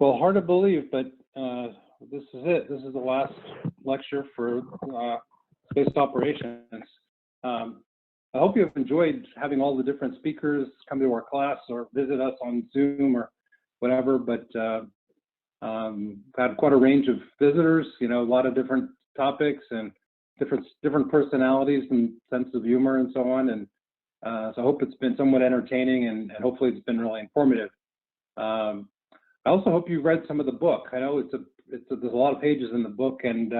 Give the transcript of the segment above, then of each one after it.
Well, hard to believe, but this is it. This is the last lecture for space operations. I hope you have enjoyed having all the different speakers come to our class or visit us on Zoom or whatever, but had quite a range of visitors, you know, a lot of different topics and different personalities and sense of humor and so on. And so I hope it's been somewhat entertaining and hopefully it's been really informative. I also hope you read some of the book. I know there's a lot of pages in the book, and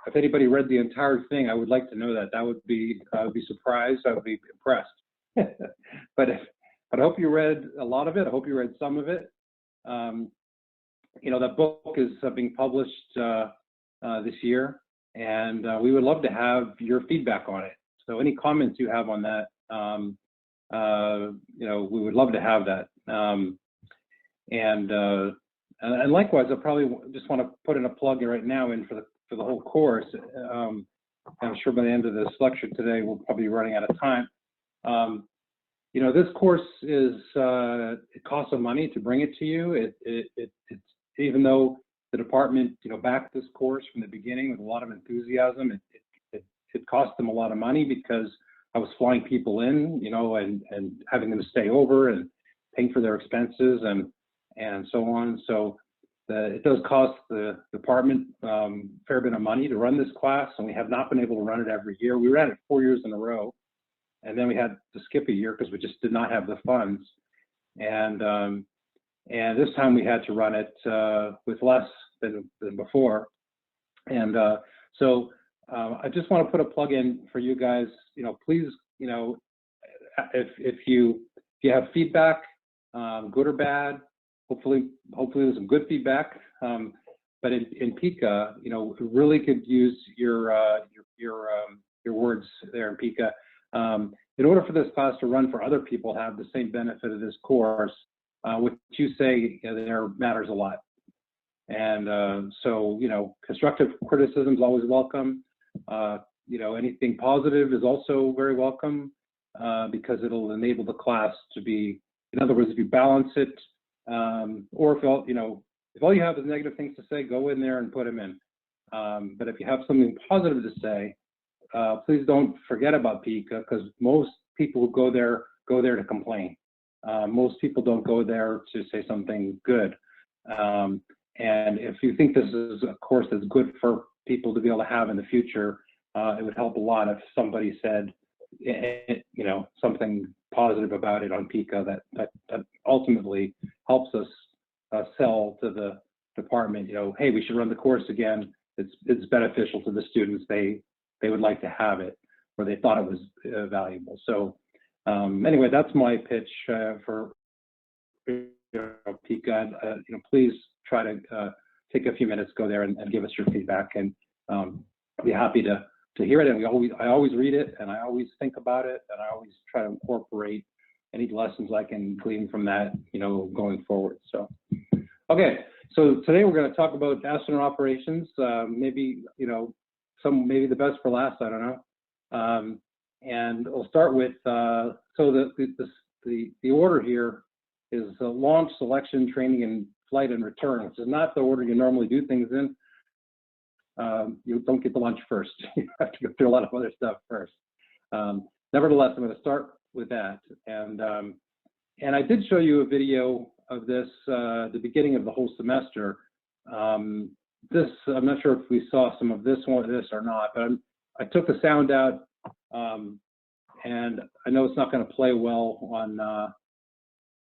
if anybody read the entire thing, I would like to know that. I would be surprised. I would be impressed. but I hope you read a lot of it. I hope you read some of it. You know, that book is being published this year, and we would love to have your feedback on it. So any comments you have on that, you know, we would love to have that. And likewise, I probably just want to put in a plug right now in for the whole course. I'm sure by the end of this lecture today, we'll probably be running out of time. You know, this course is it costs some money to bring it to you. It's even though the department, you know, backed this course from the beginning with a lot of enthusiasm, it cost them a lot of money because I was flying people in, you know, and having them stay over and paying for their expenses and so on. So it does cost the department a fair bit of money to run this class, and we have not been able to run it every year. We ran it 4 years in a row, and then we had to skip a year because we just did not have the funds. And this time we had to run it with less than before. And so I just want to put a plug in for you guys. You know, please, you know, if you have feedback, good or bad, hopefully there's some good feedback. But in Pika, you know, we really could use your words there in Pika. In order for this class to run for other people, have the same benefit of this course, what you say, you know, there matters a lot. And so, you know, constructive criticism is always welcome. You know, anything positive is also very welcome because it'll enable the class to be, in other words, if you balance it, or if all you have is negative things to say, go in there and put them in. But if you have something positive to say, please don't forget about Pika, because most people who go there to complain. Most people don't go there to say something good. And if you think this is a course that's good for people to be able to have in the future, it would help a lot if somebody said, you know, something positive about it on Pika that ultimately helps us sell to the department, you know, hey, we should run the course again. It's beneficial to the students. They would like to have it, or they thought it was valuable. So anyway, that's my pitch for Pika. You know, please try to take a few minutes, go there and give us your feedback, and I'll be happy to hear it. And I always read it, and I always think about it, and I always try to incorporate any lessons I can glean from that, you know, going forward. So, okay, so today we're going to talk about astronaut operations. Maybe, you know, maybe the best for last, I don't know. And we'll start with so the order here is launch, selection, training, and flight and return, which is not the order you normally do things in. You don't get the lunch first. You have to go through a lot of other stuff first. Nevertheless, I'm going to start with that. And I did show you a video of this at the beginning of the whole semester. I'm not sure if we saw some of this or not, but I took the sound out, and I know it's not going to play well on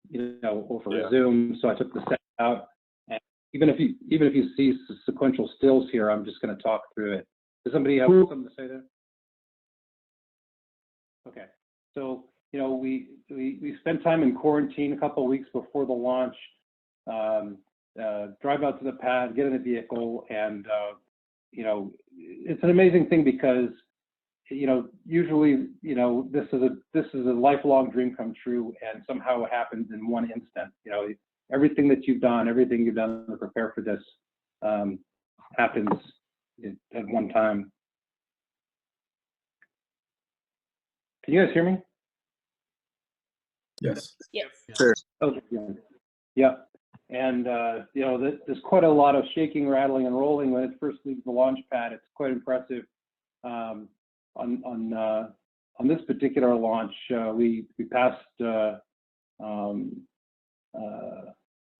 you know, over Zoom, so I took the sound out. And even if you see sequential stills here, I'm just going to talk through it. Does somebody have something to say there? Okay, so you know, we spent time in quarantine a couple of weeks before the launch. Drive out to the pad, get in the vehicle, and you know, it's an amazing thing because, you know, usually, you know, this is a lifelong dream come true, and somehow it happens in one instant. You know, everything you've done to prepare for this happens at one time. Can you guys hear me? Yes. Yes. Sure. Okay. Yeah. And there's quite a lot of shaking, rattling, and rolling when it first leaves the launch pad. It's quite impressive. On this particular launch, we passed.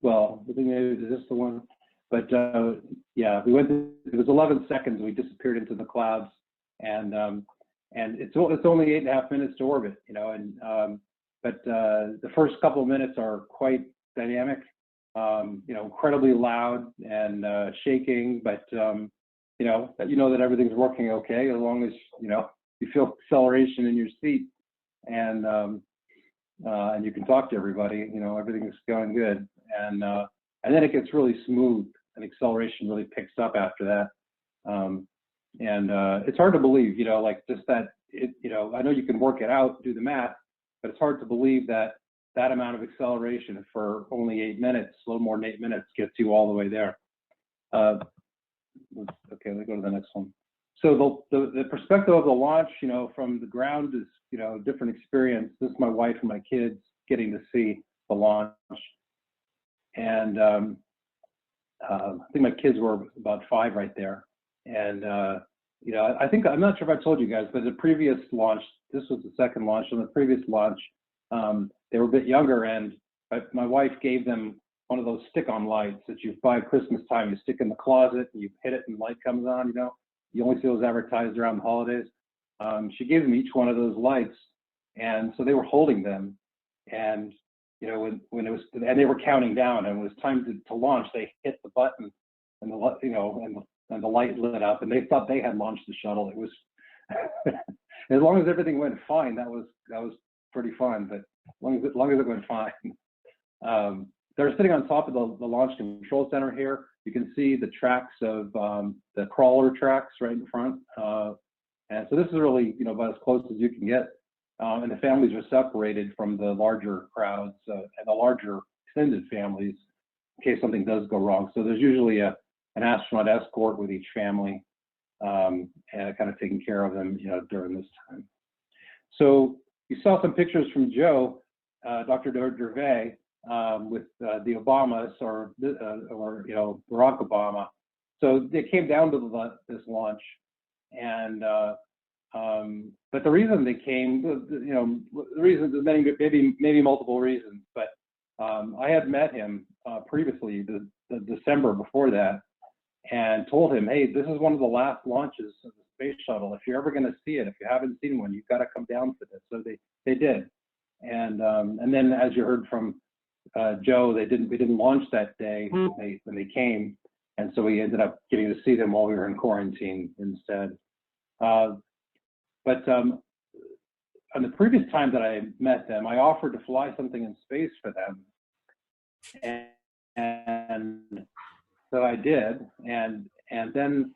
Well, I think maybe is this the one? But yeah, we went. It was 11 seconds. We disappeared into the clouds, and it's only 8.5 minutes to orbit. But the first couple of minutes are quite dynamic. Incredibly loud and shaking, but that everything's working okay as long as you feel acceleration in your seat, and you can talk to everybody. Everything's going good, and then it gets really smooth, and acceleration really picks up after that. It's hard to believe, like just that. I know you can work it out, do the math, but it's hard to believe that amount of acceleration for only 8 minutes, a little more than 8 minutes, gets you all the way there. Okay, let's go to the next one. So the perspective of the launch, from the ground is, a different experience. This is my wife and my kids getting to see the launch. And I think my kids were about 5 right there. And, I think, I'm not sure if I told you guys, but the previous launch, this was the second launch. On the previous launch, they were a bit younger, and my wife gave them one of those stick-on lights that you buy at Christmas time. You stick in the closet, and you hit it, and the light comes on. You only see those advertised around the holidays. She gave them each one of those lights, and so they were holding them. And when it was, and they were counting down, and it was time to launch, they hit the button, and the light lit up, and they thought they had launched the shuttle. It was as long as everything went fine, that was pretty fun, but as long as it went fine. They're sitting on top of the launch control center here. You can see the tracks of the crawler tracks right in front. And so this is really, about as close as you can get. And the families are separated from the larger crowds and the larger extended families in case something does go wrong. So there's usually an astronaut escort with each family, and kind of taking care of them, during this time. So you saw some pictures from Joe, Dr. Gervais, with the Obamas or Barack Obama. So they came down to this launch, and but the reason they came, the reason, there's maybe multiple reasons, but I had met him previously, the December before that, and told him, hey, this is one of the last launches of the space shuttle. If you're ever going to see it, if you haven't seen one, you've got to come down for this. So they did, and then as you heard from Joe, we didn't launch that day when they came, and so we ended up getting to see them while we were in quarantine instead. But on the previous time that I met them, I offered to fly something in space for them, and so I did. And then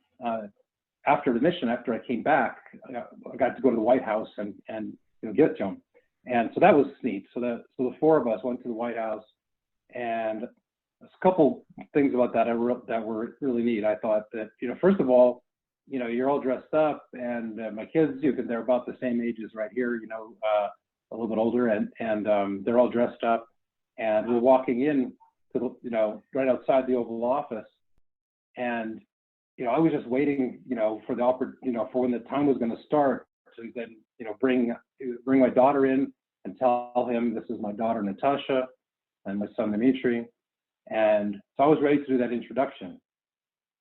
after the mission, after I came back, I got to go to the White House and give it to them. And so that was neat. So the 4 of us went to the White House, and there's a couple things about that that were really neat. I thought that, first of all, you're all dressed up, and my kids, they're about the same age as right here, a little bit older, and they're all dressed up, and we're walking in to right outside the Oval Office, and I was just waiting, for for when the time was going to start, to then bring my daughter in and tell him this is my daughter Natasha and my son Dimitri, and so I was ready to do that introduction.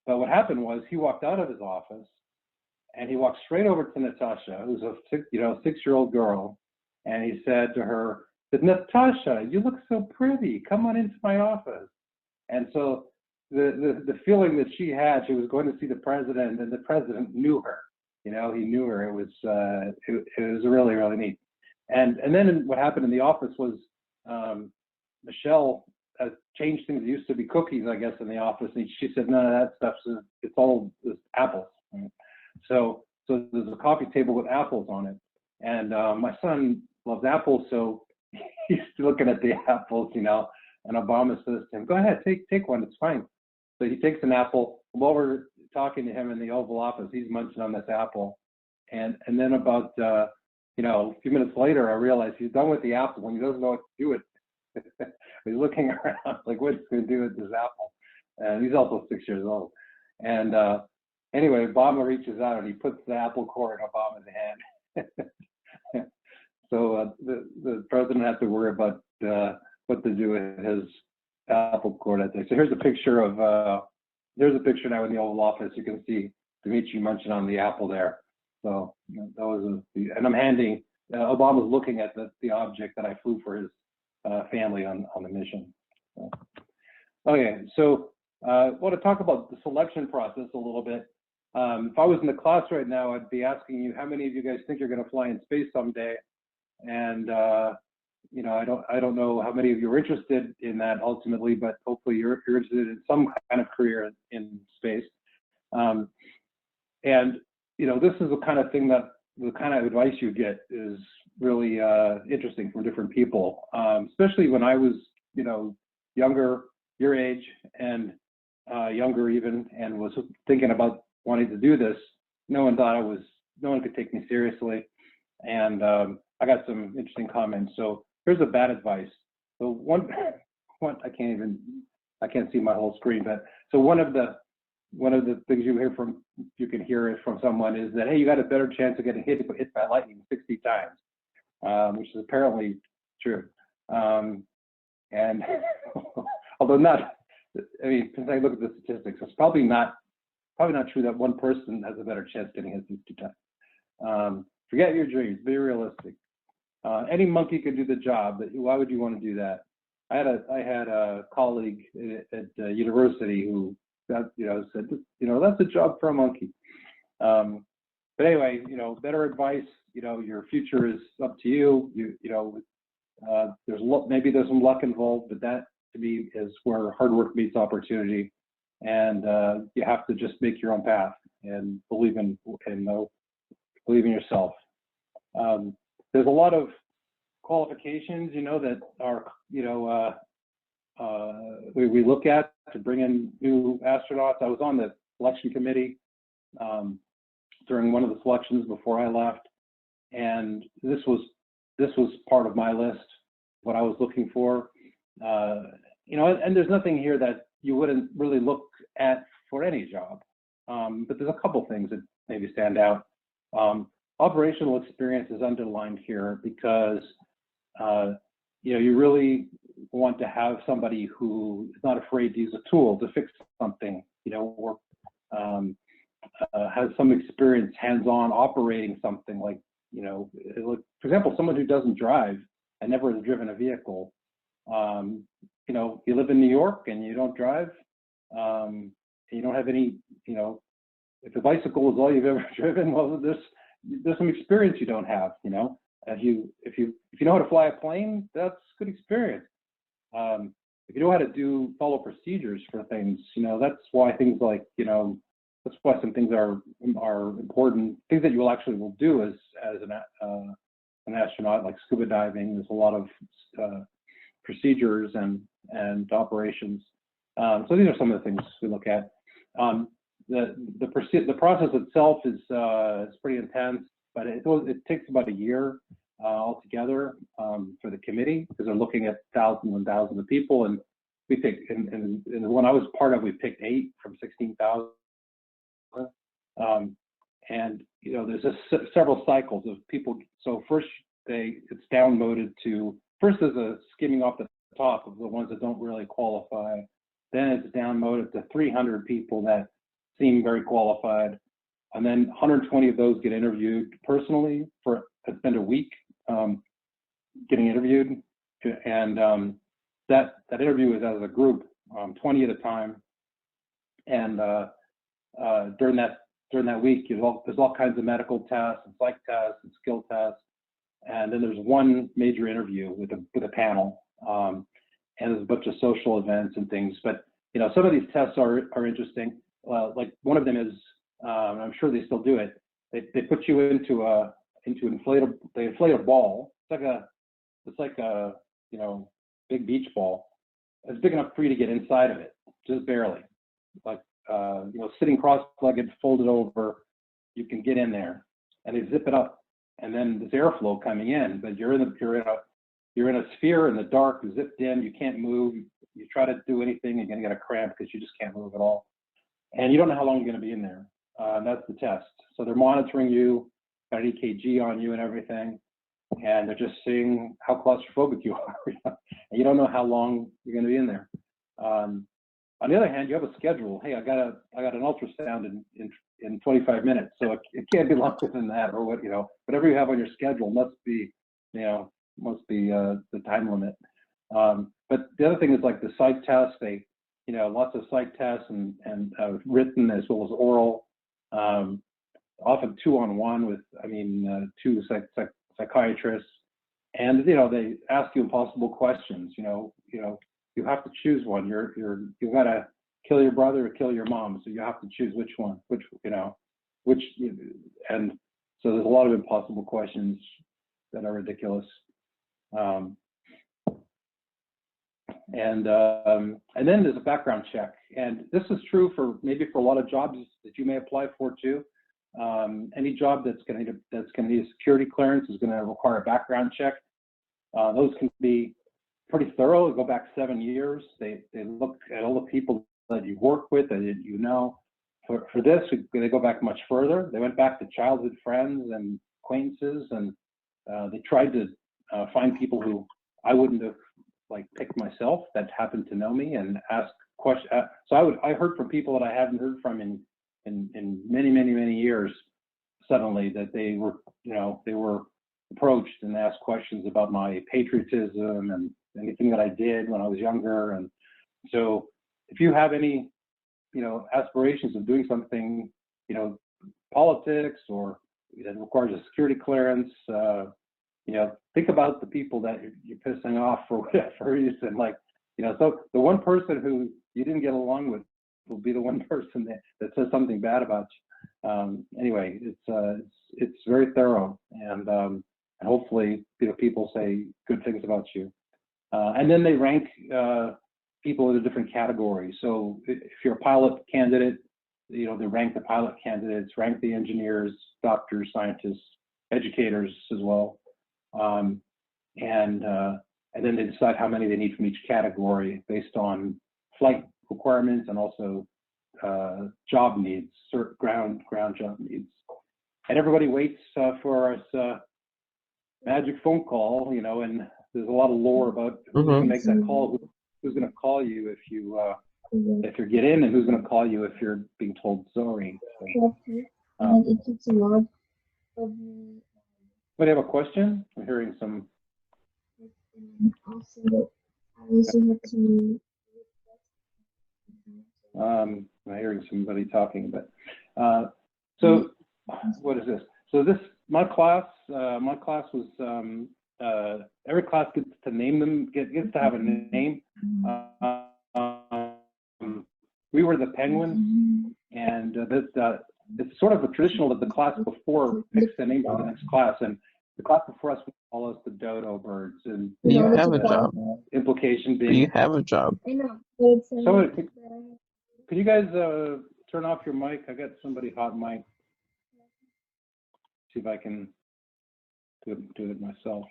But what happened was he walked out of his office, and he walked straight over to Natasha, who's a 6-year-old girl, and he said to her, "Natasha, you look so pretty. Come on into my office." And so the feeling that she had, she was going to see the president, and the president knew her. He knew her. It was really, really neat. And then what happened in the office was Michelle changed things. It used to be cookies, I guess, in the office, and she said, "None of that stuff. It's all apples." So there's a coffee table with apples on it, and my son loves apples, so he's looking at the apples, and Obama says to him, "Go ahead, take one. It's fine." So he takes an apple. While we're talking to him in the Oval Office, he's munching on this apple, and then about a few minutes later, I realized he's done with the apple and he doesn't know what to do with it. He's looking around like, what's he going to do with this apple? And he's also 6 years old. And anyway, Obama reaches out and he puts the apple core in Obama's hand. So the president has to worry about what to do with his apple core that day. So here's a picture of now in the Oval Office. You can see Dimitri munching on the apple there. So that was and I'm handing Obama's looking at the object that I flew for his family on the mission. So, okay, so I want to talk about the selection process a little bit. If I was in the class right now, I'd be asking you how many of you guys think you're going to fly in space someday, and you know, I don't know how many of you are interested in that ultimately, but hopefully you're interested in some kind of career in space. And you know, this is the kind of thing that the kind of advice you get is really interesting from different people, especially when I was, you know, younger, your age, and younger even, and was thinking about wanting to do this. No one could take me seriously, and I got some interesting comments. So here's the bad advice. So one I can't see my whole screen, but so one of the things you can hear from someone is that, hey, you got a better chance of getting hit by lightning 60 times, which is apparently true. And although not, I mean, since I look at the statistics, it's probably not true that one person has a better chance getting hit 60 times. Forget your dreams, be realistic. Any monkey could do the job, but why would you want to do that? I had a colleague at university who said, that's a job for a monkey. But anyway, better advice. Your future is up to you. Maybe there's some luck involved, but that to me is where hard work meets opportunity, and you have to just make your own path and believe in yourself. There's a lot of qualifications, that are, we look at to bring in new astronauts. I was on the selection committee during one of the selections before I left, and this was part of my list, what I was looking for. And there's nothing here that you wouldn't really look at for any job, but there's a couple things that maybe stand out. Operational experience is underlined here because you really want to have somebody who is not afraid to use a tool to fix something, or has some experience hands-on operating something, like, for example, someone who doesn't drive and never has driven a vehicle. You live in New York and you don't drive, and you don't have any, if a bicycle is all you've ever driven, well, there's some experience you don't have, If you know how to fly a plane, that's good experience. If you know how to follow procedures for things, that's why things like, that's why some things are important. Things that you will do as an astronaut, like scuba diving. There's a lot of procedures and operations. So these are some of the things we look at. The process itself is pretty intense, but it takes about a year altogether for the committee, because they're looking at thousands and thousands of people, and we picked, and the one I was part of, we picked 8 from 16,000. And there's several cycles of people. So first it's downloaded to, first there's a skimming off the top of the ones that don't really qualify. Then it's downloaded to 300 people that seem very qualified. And then 120 of those get interviewed personally to spend a week getting interviewed. And that interview is as a group, 20 at a time. And during that week, there's all kinds of medical tests and psych tests and skill tests. And then there's one major interview with a panel. And there's a bunch of social events and things. But some of these tests are interesting. Like one of them is, I'm sure they still do it. They put you into they inflate a ball. It's like a big beach ball. It's big enough for you to get inside of it, just barely. Like sitting cross-legged, folded over, you can get in there, and they zip it up, and then there's airflow coming in, but you're in you're in a sphere in the dark, zipped in, you can't move. You try to do anything, you're gonna get a cramp because you just can't move at all. And you don't know how long you're gonna be in there. That's the test. So they're monitoring you, got an EKG on you and everything, and they're just seeing how claustrophobic you are. And you don't know how long you're gonna be in there. On the other hand, you have a schedule. Hey, I got an ultrasound in 25 minutes, so it can't be longer than that, or what, whatever you have on your schedule must be the time limit. But the other thing is like the psych tests. They, lots of psych tests and written as well as oral. Often 2-on-1 with, two psychiatrists, and they ask you impossible questions. You have to choose one. You've got to kill your brother or kill your mom, so you have to choose which one. And so there's a lot of impossible questions that are ridiculous. And then there's a background check, and this is true for a lot of jobs that you may apply for too. Any job that's going to need a security clearance is going to require a background check. Those can be pretty thorough. They go back 7 years. They look at all the people that you work with that For this, they go back much further. They went back to childhood friends and acquaintances, and they tried to find people who I wouldn't have picked myself that happened to know me and ask questions. So I heard from people that I hadn't heard from in many years. Suddenly, that they were approached and asked questions about my patriotism and anything that I did when I was younger. And so, if you have any aspirations of doing something, politics or that requires a security clearance, think about the people that you're pissing off for whatever reason. So the one person who you didn't get along with will be the one person that says something bad about you. Anyway, it's very thorough, and hopefully, people say good things about you. And then they rank people in a different category. So if you're a pilot candidate, they rank the pilot candidates, rank the engineers, doctors, scientists, educators as well. And then they decide how many they need from each category based on flight requirements and also job needs, ground job needs. And everybody waits for us magic phone call, and there's a lot of lore about who's going to make that call, who's going to call you if you get in, and who's going to call you if you're being told sorry. So, anybody have a question? I'm hearing some. I'm hearing somebody talking, but so what is this? So my class was every class gets to name them, gets to have a name. We were the Penguins, and it's sort of a traditional that the class before picks the name for the next class, and the class before us would call us the Dodo Birds. And you have a job. Implication being you have a job. So could you guys turn off your mic? I got somebody hot mic. See if I can do it myself.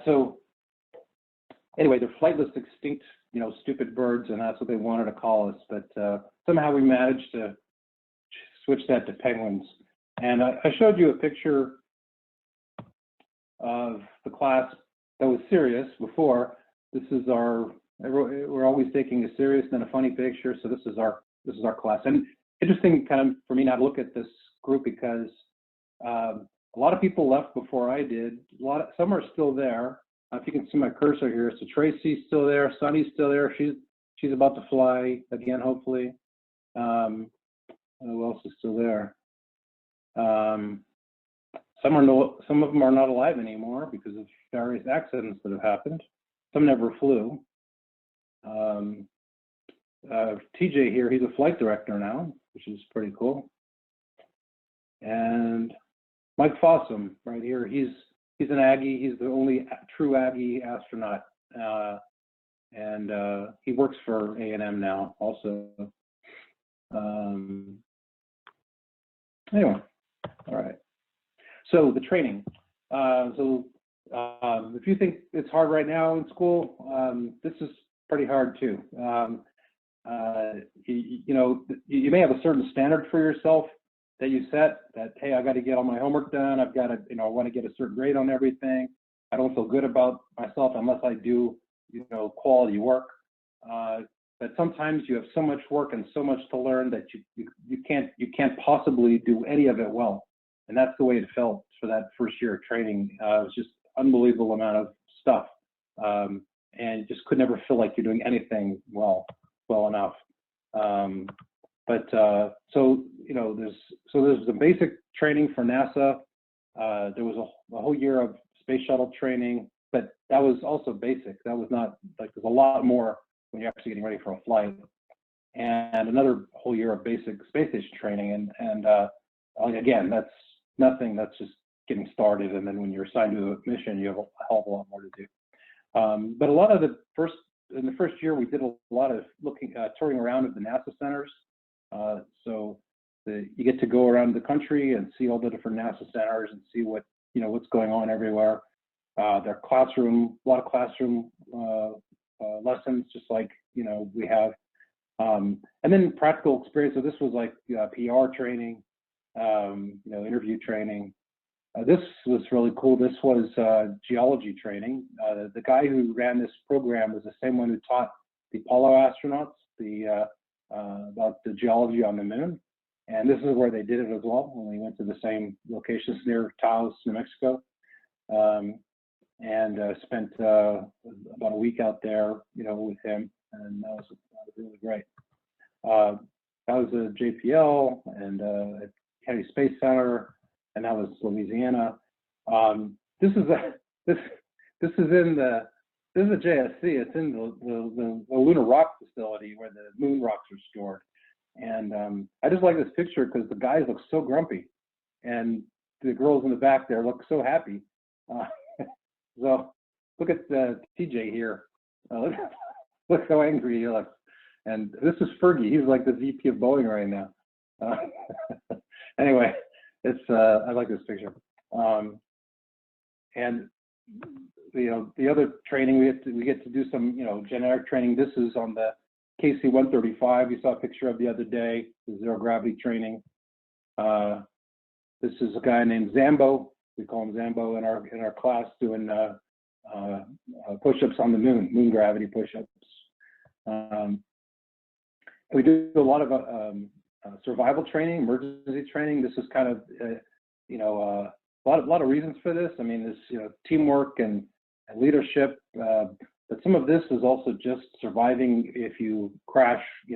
So anyway, they're flightless, extinct, stupid birds, and that's what they wanted to call us. But somehow we managed to switch that to penguins. And I showed you a picture of the class that was serious before. This is we're always taking a serious and a funny picture. So this is our class. And interesting kind of for me now to look at this group because a lot of people left before I did. Some are still there. If you can see my cursor here, so Tracy's still there, Sunny's still there. She's about to fly again, hopefully. Who else is still there? Some of them are not alive anymore because of various accidents that have happened. Some never flew. TJ here, he's a flight director now, which is pretty cool. And Mike Fossum right here, he's an Aggie. He's the only true Aggie astronaut, and he works for A&M now also. Anyway, all right. So the training. If you think it's hard right now in school, this is pretty hard too. You may have a certain standard for yourself that you set that, hey, I got to get all my homework done. I've got to, I want to get a certain grade on everything. I don't feel good about myself unless I do, quality work. But sometimes you have so much work and so much to learn that you can't possibly do any of it well. And that's the way it felt for that first year of training. It was just unbelievable amount of stuff, and just could never feel like you're doing anything well enough. There's the basic training for NASA. There was a whole year of space shuttle training, but that was also basic. That was not like, there's a lot more when you're actually getting ready for a flight, and another whole year of basic space station training. And again, that's nothing. That's just getting started. And then when you're assigned to a mission, you have a hell of a lot more to do. But a lot of in the first year, we did a lot of touring around at the NASA centers. You get to go around the country and see all the different NASA centers and see what's going on everywhere. Their classroom, a lot of classroom lessons, just like we have, and then practical experience. So this was like PR training, interview training. This was really cool. This was geology training. The guy who ran this program was the same one who taught the Apollo astronauts about the geology on the moon. And this is where they did it as well, when we went to the same locations near Taos, New Mexico. And spent about a week out there, with him, and that was really great. That was a JPL and at Kennedy Space Center, and that was Louisiana. This is a JSC. It's in the lunar rock facility where the moon rocks are stored. And I just like this picture because the guys look so grumpy, and the girls in the back there look so happy. So look at TJ here. Look how angry he looks. And this is Fergie. He's like the VP of Boeing right now. Anyway, I like this picture. And the other training, we get to do some generic training. This is on the KC-135. You saw a picture of the other day, the zero gravity training. This is a guy named Zambo. We call him Zambo in our class, doing push-ups on the moon gravity push-ups. We do a lot of survival training, emergency training. This is kind of a lot of reasons for this. I mean, this teamwork and leadership, but some of this is also just surviving if you crash, if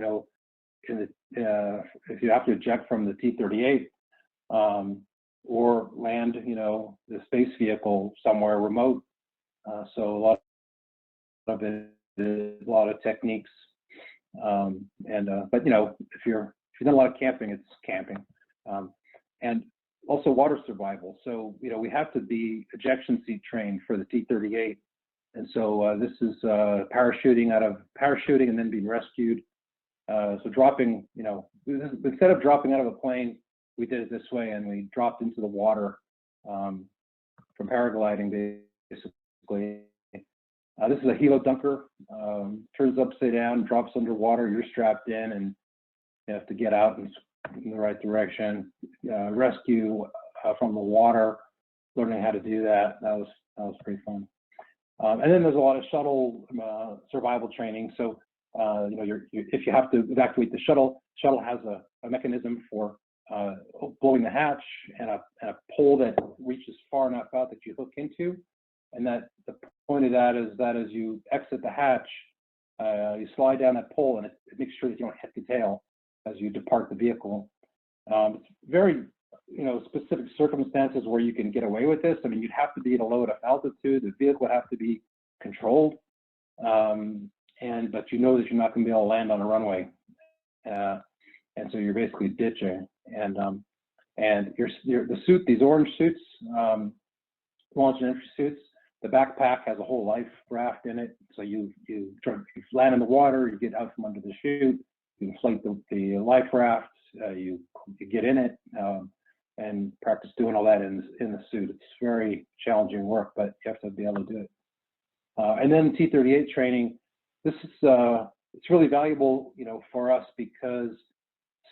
you have to eject from the T-38. Or land, the space vehicle somewhere remote. So a lot of it is a lot of techniques. But if you've done a lot of camping, it's camping. And also water survival. So we have to be ejection seat trained for the T-38. And so this is parachuting and then being rescued. So dropping, instead of dropping out of a plane, we did it this way, and we dropped into the water from paragliding, basically. This is a helo dunker. Turns upside down, drops underwater. You're strapped in, and you have to get out in the right direction. Rescue from the water. Learning how to do that. That was pretty fun. And then there's a lot of shuttle survival training. So if you have to evacuate the shuttle has a mechanism for blowing the hatch and a pole that reaches far enough out that you hook into, and that the point of that is that as you exit the hatch, you slide down that pole, and it makes sure that you don't hit the tail as you depart the vehicle. It's very specific circumstances where you can get away with this. I mean, you'd have to be at a low enough altitude. The vehicle would have to be controlled, but you know that you're not going to be able to land on a runway. And so you're basically ditching, and the suit, these orange suits, launch and entry suits. The backpack has a whole life raft in it. So you land in the water, you get out from under the chute, you inflate the life raft, you get in it, and practice doing all that in the suit. It's very challenging work, but you have to be able to do it. And then T-38 training. This is it's really valuable, for us because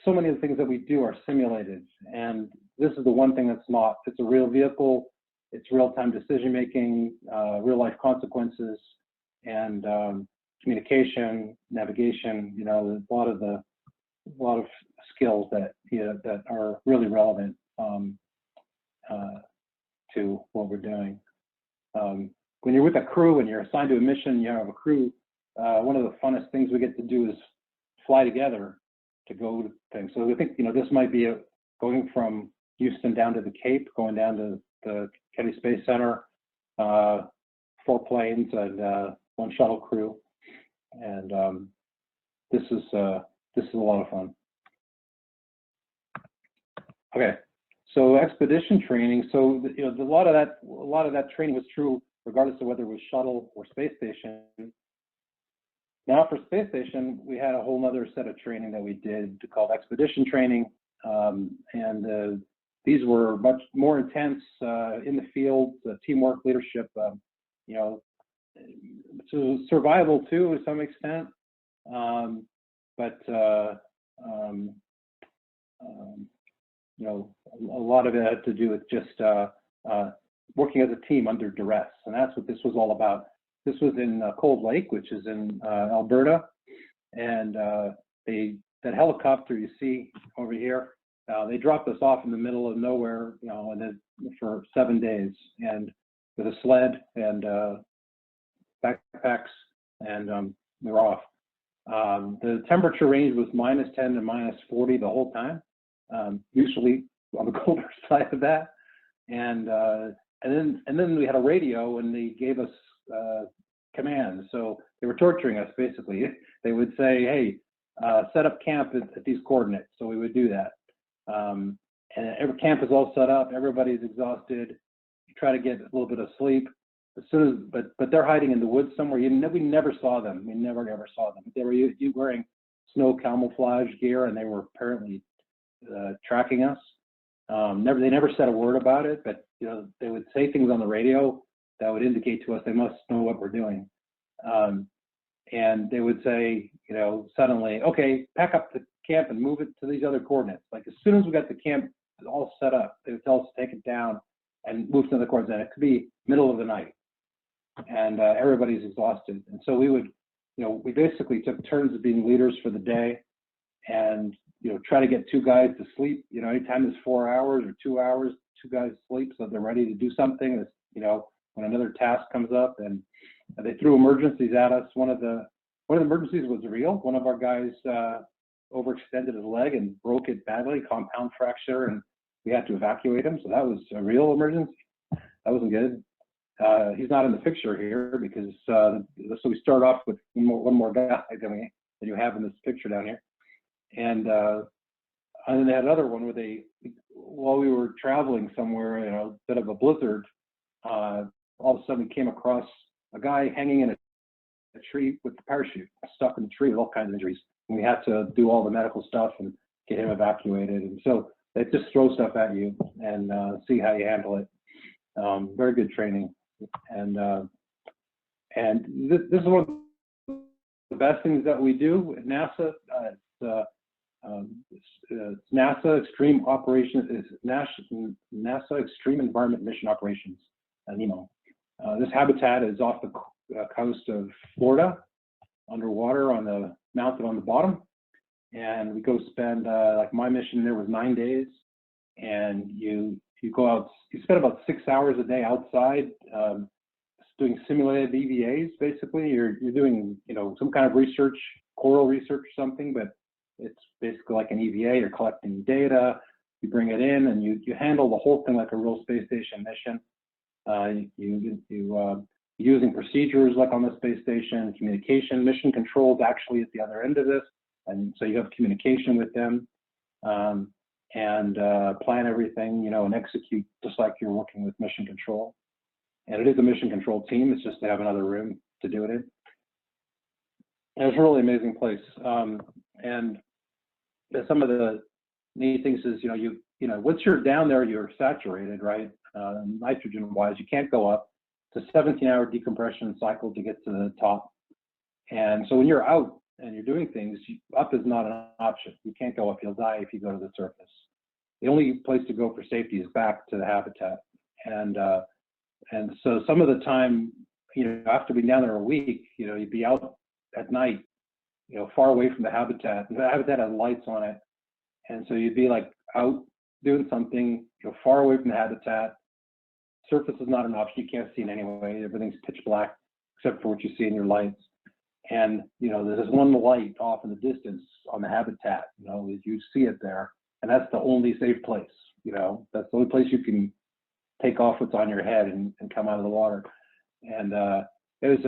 so many of the things that we do are simulated, and this is the one thing that's not. It's a real vehicle. It's real-time decision-making, real-life consequences, and communication, navigation. A lot of skills that that are really relevant to what we're doing. When you're with a crew and you're assigned to a mission, you have a crew. One of the funnest things we get to do is fly together to go to things. So I think this might be going from Houston down to the Cape, going down to the Kennedy Space Center, 4 planes and 1 shuttle crew, and this is a lot of fun. Okay, so expedition training. So a lot of that training was true regardless of whether it was shuttle or space station. Now for space station, we had a whole other set of training that we did called expedition training, and these were much more intense in the field, teamwork, leadership, so survival too to some extent, but a lot of it had to do with just working as a team under duress, and that's what this was all about. This was in Cold Lake, which is in Alberta, and that helicopter you see over here, they dropped us off in the middle of nowhere, and then for 7 days, and with a sled and backpacks, and we were off. The temperature range was -10 to -40 the whole time, usually on the colder side of that, and then we had a radio, and they gave us commands. So they were torturing us basically. They would say, "Hey, set up camp at these coordinates." So we would do that. And every camp is all set up. Everybody's exhausted. You try to get a little bit of sleep. As soon as, but they're hiding in the woods somewhere. We never saw them. We never ever saw them. They were wearing snow camouflage gear, and they were apparently tracking us. They never said a word about it, but they would say things on the radio that would indicate to us they must know what we're doing. And they would say, suddenly, okay, pack up the camp and move it to these other coordinates. Like as soon as we got the camp all set up, they would tell us to take it down and move to another coordinates. And it could be middle of the night, and everybody's exhausted. And so we would, we basically took turns of being leaders for the day, and try to get 2 guys to sleep. Anytime there's 4 hours or 2 hours, 2 guys sleep so they're ready to do something. When another task comes up, and they threw emergencies at us. One of the emergencies was real. One of our guys overextended his leg and broke it badly, compound fracture, and we had to evacuate him. So that was a real emergency. That wasn't good. He's not in the picture here because so we start off with one more guy than you have in this picture down here, and then they had another one where while we were traveling somewhere, a bit of a blizzard. All of a sudden, we came across a guy hanging in a tree with the parachute, stuck in the tree with all kinds of injuries. And we had to do all the medical stuff and get him evacuated. And so they just throw stuff at you and see how you handle it. Very good training. And this is one of the best things that we do at NASA. It's NASA Extreme Operations. It's NASA Extreme Environment Mission Operations, NEMO. This habitat is off the coast of Florida, underwater on the mountain on the bottom, and we go spend like my mission there was 9 days, and you go out. You spend about 6 hours a day outside doing simulated EVAs. Basically, you're doing some kind of research, coral research or something, but it's basically like an EVA. You're collecting data, you bring it in, and you handle the whole thing like a real space station mission. Using procedures like on the space station, communication, mission controls actually at the other end of this, and so you have communication with them, and plan everything, and execute just like you're working with mission control. And it is a mission control team. It's just they have another room to do it in. And it's a really amazing place. And some of the neat things is, once you're down there, you're saturated, right? Nitrogen-wise, you can't go up. It's a 17-hour decompression cycle to get to the top. And so when you're out and you're doing things, up is not an option. You can't go up. You'll die if you go to the surface. The only place to go for safety is back to the habitat. And so some of the time, after being down there a week, you'd be out at night, far away from the habitat. And the habitat has lights on it. And so you'd be like out doing something, far away from the habitat. Surface is not an option. You can't see it anyway. Everything's pitch black except for what you see in your lights. And, there's one light off in the distance on the habitat, you see it there. And that's the only safe place, that's the only place you can take off what's on your head and come out of the water. And it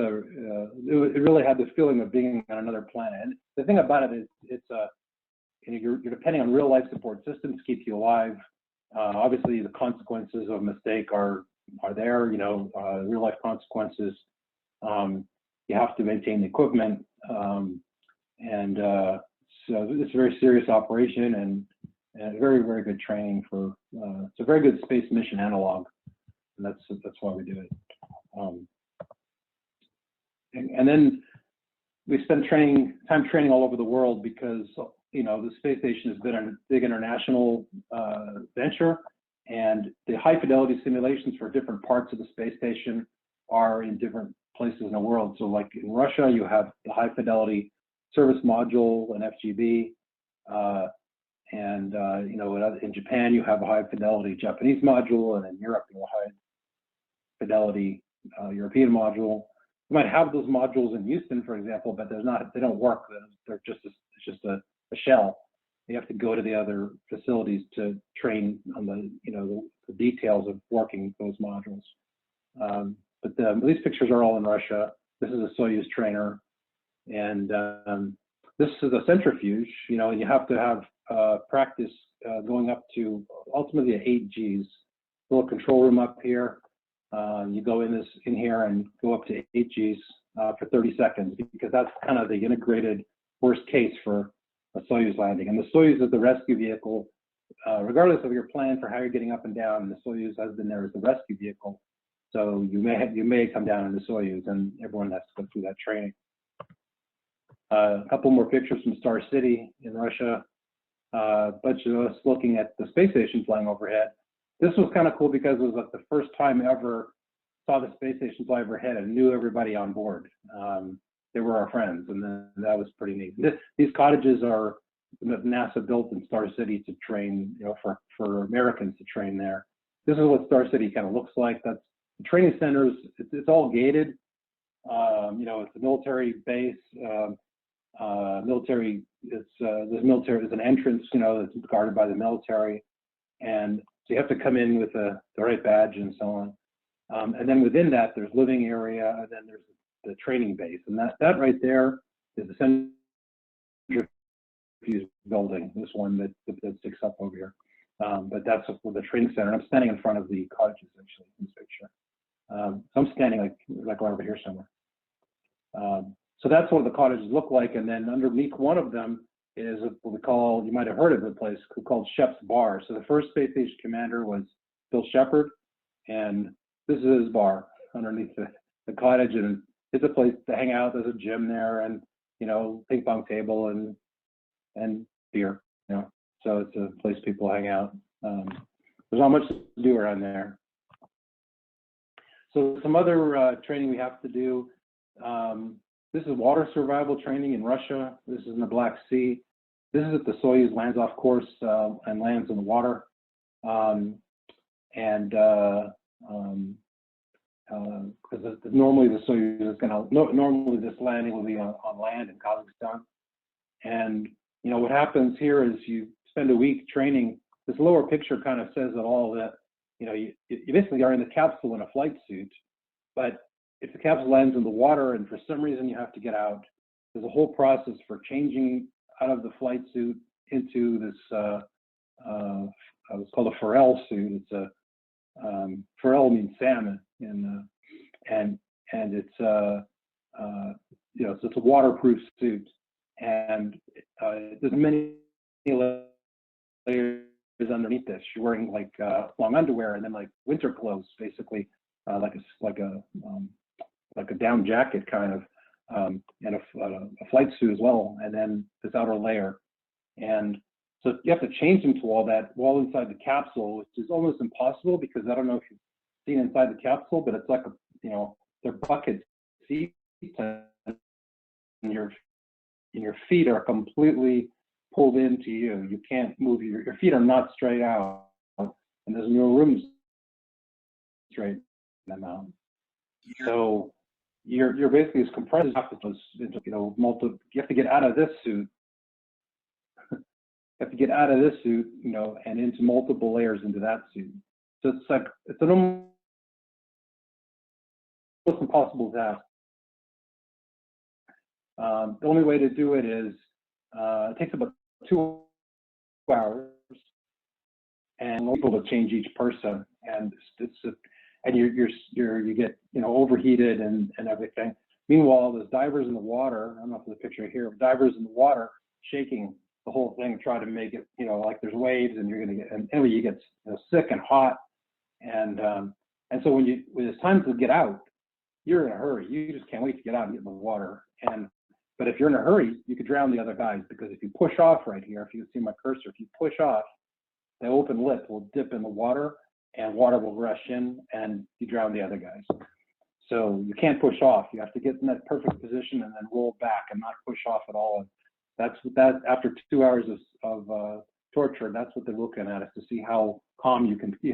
really had the feeling of being on another planet. And the thing about it is you're depending on real life support systems to keep you alive. Obviously the consequences of a mistake are there, real life consequences. You have to maintain the equipment. So it's a very serious operation and very, very good training for, it's a very good space mission analog. And that's why we do it. And then we spend time training all over the world because, the space station has been a big international venture, and the high fidelity simulations for different parts of the space station are in different places in the world. So like in Russia, you have the high fidelity service module and FGB. In Japan, you have a high fidelity Japanese module, and in Europe, you have a high fidelity European module. You might have those modules in Houston, for example, but they don't work. It's just a shell. You have to go to the other facilities to train on the details of working those modules. But these pictures are all in Russia. This is a Soyuz trainer, and this is a centrifuge. And you have to have practice going up to ultimately 8 Gs. A little control room up here. You go in here and go up to 8 Gs for 30 seconds because that's kind of the integrated worst case for a Soyuz landing. And the Soyuz is the rescue vehicle, regardless of your plan for how you're getting up and down. The Soyuz has been there as the rescue vehicle. So you may come down in the Soyuz, and everyone has to go through that training. A couple more pictures from Star City in Russia. A bunch of us looking at the space station flying overhead. This was kind of cool because it was like the first time ever saw the space station fly overhead and knew everybody on board. They were our friends, and then that was pretty neat. These cottages are NASA built in Star City to train, for Americans to train there. This is what Star City kind of looks like. That's the training centers. It's all gated. It's a military base. Military. There's an entrance, that's guarded by the military, and so you have to come in with the right badge and so on. And then within that, there's living area, and then there's the training base, and that right there is the centrifuge building. This one that sticks up over here. But that's the training center. I'm standing in front of the cottages actually in this picture. So I'm standing like right over here somewhere. So that's what the cottages look like, and then underneath one of them is what we call, you might have heard of the place, called Shep's Bar. So the first space station commander was Bill Shepard, and this is his bar underneath the cottage, and it's a place to hang out. There's a gym there, and ping pong table and beer. So it's a place people hang out. There's not much to do around there. So some other training we have to do. This is water survival training in Russia. This is in the Black Sea. This is if the Soyuz lands off course and lands in the water. Because normally the Soyuz is normally this landing will be on land in Kazakhstan. And what happens here is you spend a week training. This lower picture kind of says it all, that you basically are in the capsule in a flight suit, but if the capsule lands in the water and for some reason you have to get out, there's a whole process for changing out of the flight suit into this it's called a Forel suit. It's a Forel means salmon, and it's so it's a waterproof suit, and there's many layers underneath this. You're wearing like long underwear and then like winter clothes, basically, like a down jacket kind of, and a flight suit as well, and then this outer layer. And so you have to change into all that while inside the capsule, which is almost impossible because I don't know if you've seen inside the capsule, but it's like they're bucket seats, and your feet are completely pulled into you. You can't move. Your feet are not straight out, and there's no room to straighten them out. So you're basically as compressed as you have to get out of this suit. You have to get out of this suit, and into multiple layers into that suit. So it's an almost impossible task. The only way to do it is it takes about 2 hours, and people to change each person, and you get overheated and everything. Meanwhile, there's divers in the water. I don't know if there's a picture here. Divers in the water shaking the whole thing, try to make it like there's waves, and you're gonna get, and anyway, you get sick and hot, and so when it's time to get out, you're in a hurry. You just can't wait to get out and get in the water. But if you're in a hurry, you could drown the other guys, because if you push off right here, if you can see my cursor, if you push off, the open lip will dip in the water, and water will rush in, and you drown the other guys. So you can't push off. You have to get in that perfect position and then roll back and not push off at all. And after 2 hours of torture, that's what they're looking at, is to see how calm you can be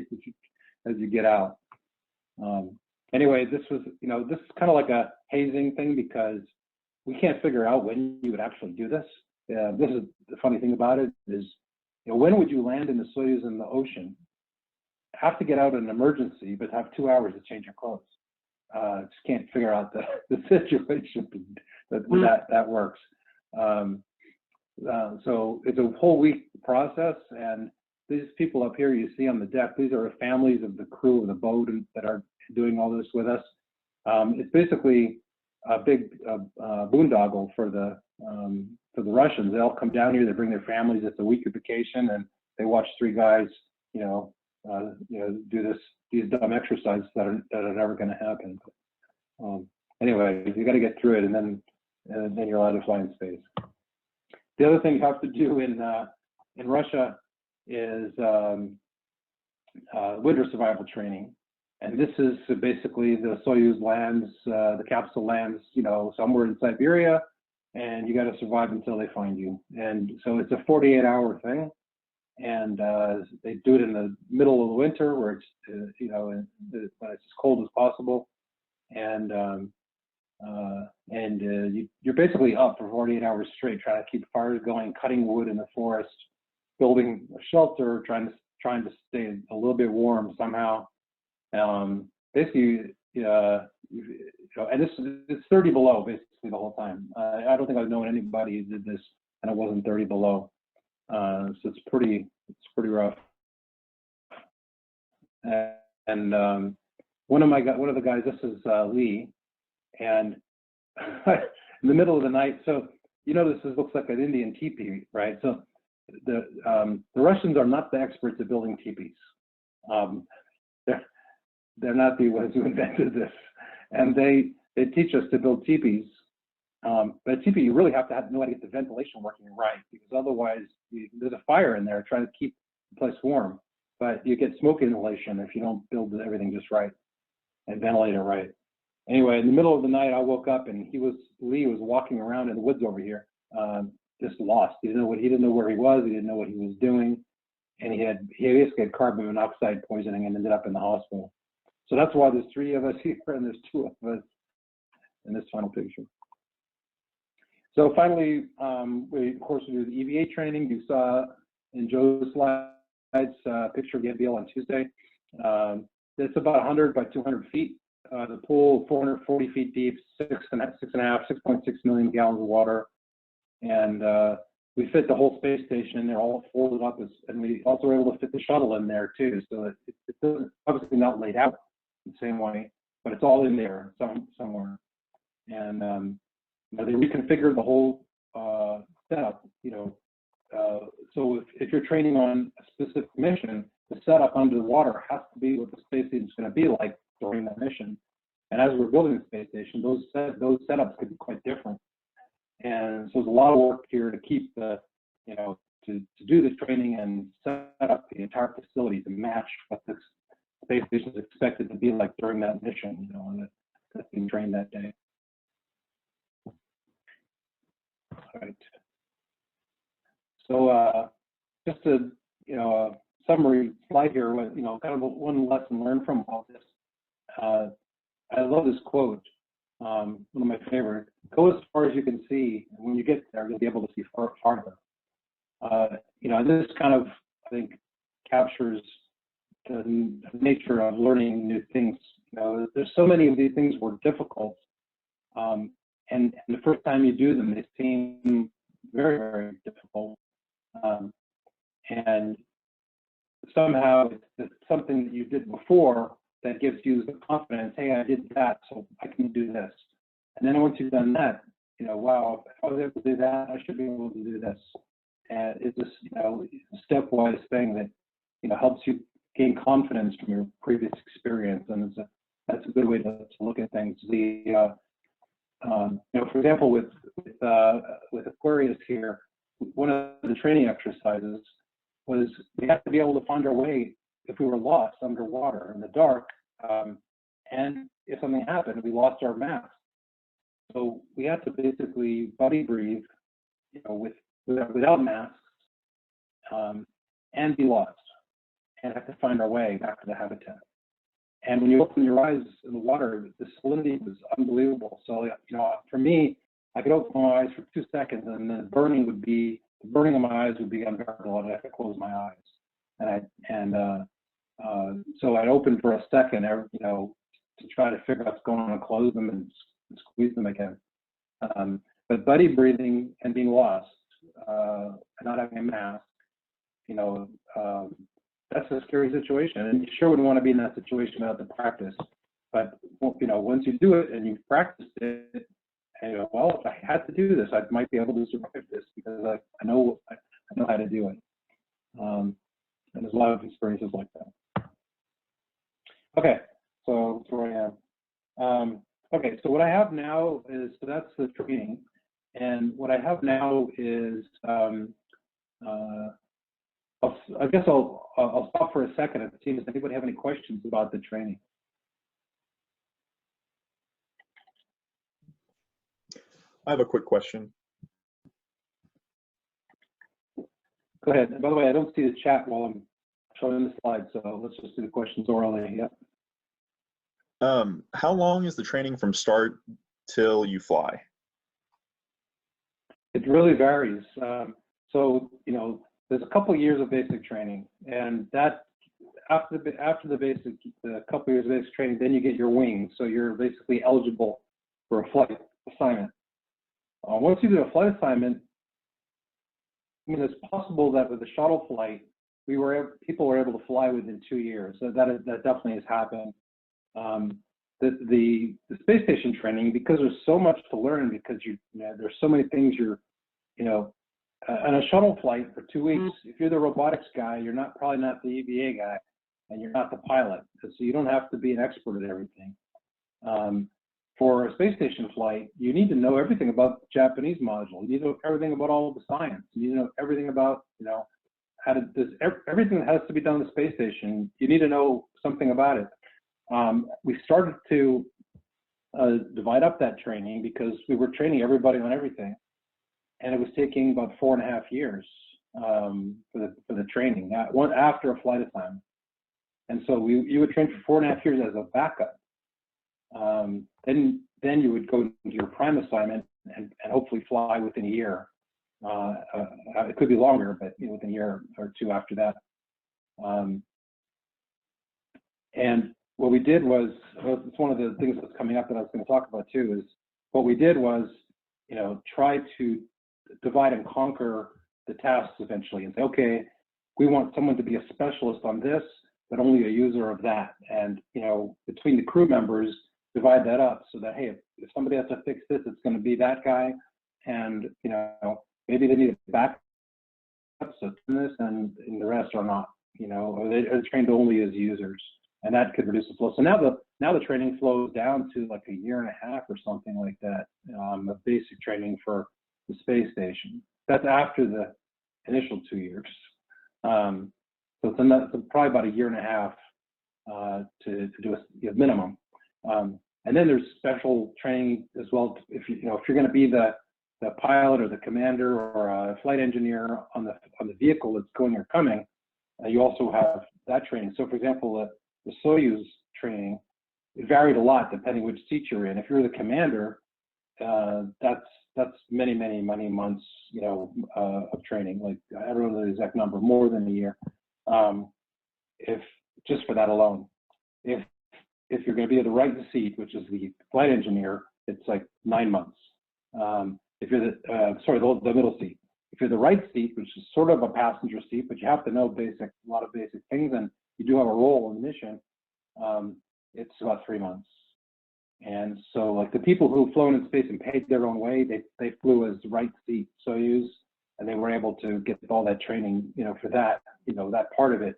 as you get out. Anyway, this is kind of like a hazing thing, because we can't figure out when you would actually do this. This is the funny thing about it is, when would you land in the Soyuz in the ocean, have to get out in an emergency, but have 2 hours to change your clothes? Just can't figure out the situation that works. So it's a whole week process, and these people up here you see on the deck, these are families of the crew of the boat that are doing all this with us. It's basically a big boondoggle for the Russians. They all come down here, they bring their families. It's a week of vacation, and they watch 3 guys, do these dumb exercises that are never going to happen. Anyway, you got to get through it, and then you're allowed to fly in space. The other thing you have to do in Russia is winter survival training. And this is basically the Soyuz lands, the capsule lands, somewhere in Siberia, and you got to survive until they find you. And so it's a 48-hour thing, and they do it in the middle of the winter, where it's when it's as cold as possible, and you're basically up for 48 hours straight, trying to keep fires going, cutting wood in the forest, building a shelter, trying to stay a little bit warm somehow. Basically, and it's 30 below basically the whole time. I don't think I've known anybody who did this and it wasn't 30 below. So it's pretty rough. And one of the guys, this is Lee, and in the middle of the night. So this looks like an Indian teepee, right? So the Russians are not the experts at building teepees. They're not the ones who invented this, and they teach us to build teepees. But a teepee, you really have to know how to get the ventilation working right, because otherwise there's a fire in there trying to keep the place warm. But you get smoke inhalation if you don't build everything just right and ventilate it right. Anyway, in the middle of the night, I woke up and Lee was walking around in the woods over here, just lost. He didn't know where he was. He didn't know what he was doing, and he basically had carbon monoxide poisoning and ended up in the hospital. So that's why there's 3 of us here and there's 2 of us in this final picture. So finally, we do the EVA training. You saw in Joe's slides picture of the NBL on Tuesday. It's about 100 by 200 feet. The pool, 440 feet deep, 6.6 million gallons of water. And we fit the whole space station in there, all folded up, and we also were able to fit the shuttle in there too. So it's obviously not laid out the same way, but it's all in there somewhere. And they reconfigured the whole setup, so if you're training on a specific mission, the setup under the water has to be what the space station is going to be like during that mission. And as we're building the space station, those setups could be quite different. And so there's a lot of work here to keep the, to do the training and set up the entire facility to match what the space station is expected to be like during that mission, and that's being trained that day. All right. So just a summary slide here with kind of one lesson learned from all this. I love this quote, one of my favorite. Go as far as you can see, and when you get there, you'll be able to see farther. This kind of, I think, captures the nature of learning new things. There's so many of these things were difficult, and the first time you do them, they seem very, very difficult. And somehow it's something that you did before that gives you the confidence, hey, I did that, so I can do this. And then once you've done that, wow, if I was able to do that, I should be able to do this. And it's just, a stepwise thing that, helps you gain confidence from your previous experience. And that's a good way to look at things. For example, with Aquarius here, one of the training exercises was we have to be able to find our way if we were lost underwater in the dark, and if something happened, we lost our mask. So we had to basically buddy breathe, without masks, and be lost, and have to find our way back to the habitat. And when you open your eyes in the water, the salinity was unbelievable. So for me, I could open my eyes for 2 seconds, and then the burning of my eyes would be unbearable, and I had to close my eyes. So I'd open for a second, to try to figure out what's going on, and close them and squeeze them again. But buddy breathing and being lost, and not having a mask, that's a scary situation, and you sure wouldn't want to be in that situation without the practice. But once you do it and you've practiced it, and well, if I had to do this, I might be able to survive this because I know how to do it. And there's a lot of experiences like that. Okay, so that's where I am. Okay, so what I have now is, so that's the training, and what I have now is, I guess I'll stop for a second and see if anybody have any questions about the training. I have a quick question. Go ahead. And by the way, I don't see the chat while I'm showing the slide, so let's just do the questions orally. Yep. How long is the training from start till you fly? It really varies. So there's a couple of years of basic training, and that after the couple of years of basic training, then you get your wings. So you're basically eligible for a flight assignment. Once you do a flight assignment, it's possible that with the shuttle flight, people were able to fly within 2 years. So that definitely has happened. The space station training, because there's so much to learn, because there's so many things on a shuttle flight for 2 weeks, if you're the robotics guy, you're probably not the EVA guy, and you're not the pilot, so you don't have to be an expert at everything. For a space station flight, you need to know everything about the Japanese module. You need to know everything about all of the science. You need to know everything about, everything that has to be done in the space station. You need to know something about it. We started to divide up that training because we were training everybody on everything, and it was taking about 4.5 years for the training after a flight assignment. And so you would train for 4.5 years as a backup. Then you would go into your prime assignment and hopefully fly within a year. It could be longer, but within a year or two after that. And what we did was, it's one of the things that's coming up that I was going to talk about too, is what we did was, try to divide and conquer the tasks eventually and say, okay, we want someone to be a specialist on this, but only a user of that. And, between the crew members, divide that up so that, hey, if somebody has to fix this, it's going to be that guy. And, maybe they need a backup so this, and the rest are not, you know, or they're trained only as users, and that could reduce the flow. So now the training flows down to like a year and a half or something like that, of basic training for the space station. That's after the initial 2 years. So it's probably about a year and a half to do a minimum. And then there's special training as well. If you're going to be the pilot or the commander or a flight engineer on the vehicle that's going or coming, you also have that training. So, for example, the Soyuz training, it varied a lot depending which seat you're in. If you're the commander, that's many months, you know, of training. Like, I don't know the exact number, more than a year, if just for that alone. If you're going to be at the right seat, which is the flight engineer, it's like 9 months. If you're the middle seat. If you're the right seat, which is sort of a passenger seat, but you have to know a lot of basic things, and you do have a role in the mission, it's about 3 months. And so, like, the people who've flown in space and paid their own way, they flew as right seat Soyuz, and they were able to get all that training, you know, for that, you know, that part of it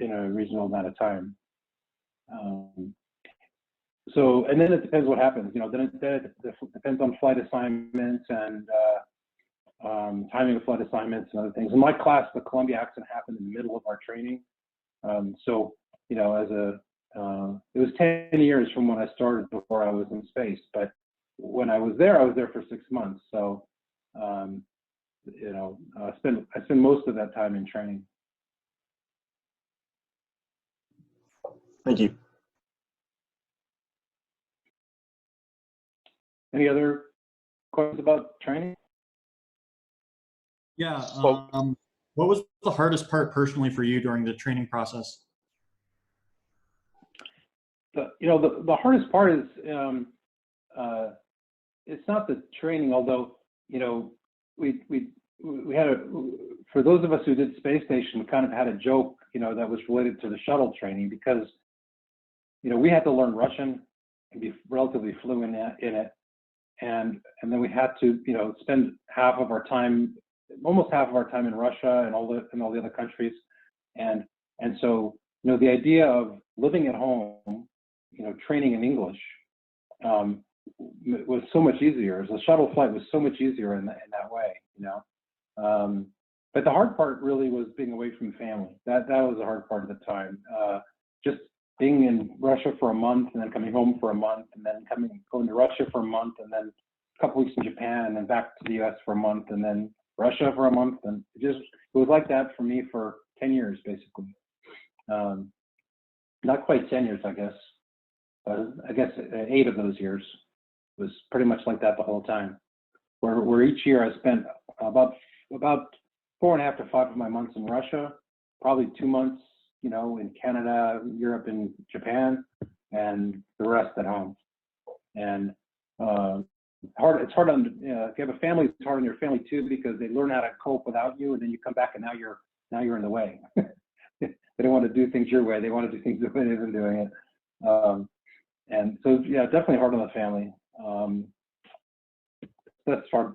in a reasonable amount of time. So, and then it depends what happens, you know, then it depends on flight assignments and timing of flight assignments and other things. In my class, the Columbia accident happened in the middle of our training. So, you know, it was 10 years from when I started before I was in space, but when I was there for 6 months. So, you know, I spend most of that time in training. Thank you. Any other questions about training? Yeah. What was the hardest part personally for you during the training process? The hardest part is it's not the training, although, you know, we had for those of us who did space station, we kind of had a joke, you know, that was related to the shuttle training, because, you know, we had to learn Russian and be relatively fluent in it. And then we had to, you know, spend almost half of our time in Russia and all the other countries. And so, you know, the idea of living at home, you know, training in English was so much easier. The shuttle flight was so much easier in that way, you know. But the hard part really was being away from family. That was the hard part of the time. Just being in Russia for a month and then coming home for a month and then going to Russia for a month and then a couple weeks in Japan and then back to the US for a month and then Russia for a month. And it was like that for me for 10 years, basically. Not quite 10 years, I guess. But I guess 8 of those years was pretty much like that the whole time. Where each year I spent about 4.5 to 5 of my months in Russia, probably 2 months, you know, in Canada, Europe, and Japan, and the rest at home. And it's hard on, if you have a family, it's hard on your family too, because they learn how to cope without you, and then you come back and now you're in the way. They don't want to do things your way. They want to do things the way they've been doing it. And so, yeah, definitely hard on the family. That's part.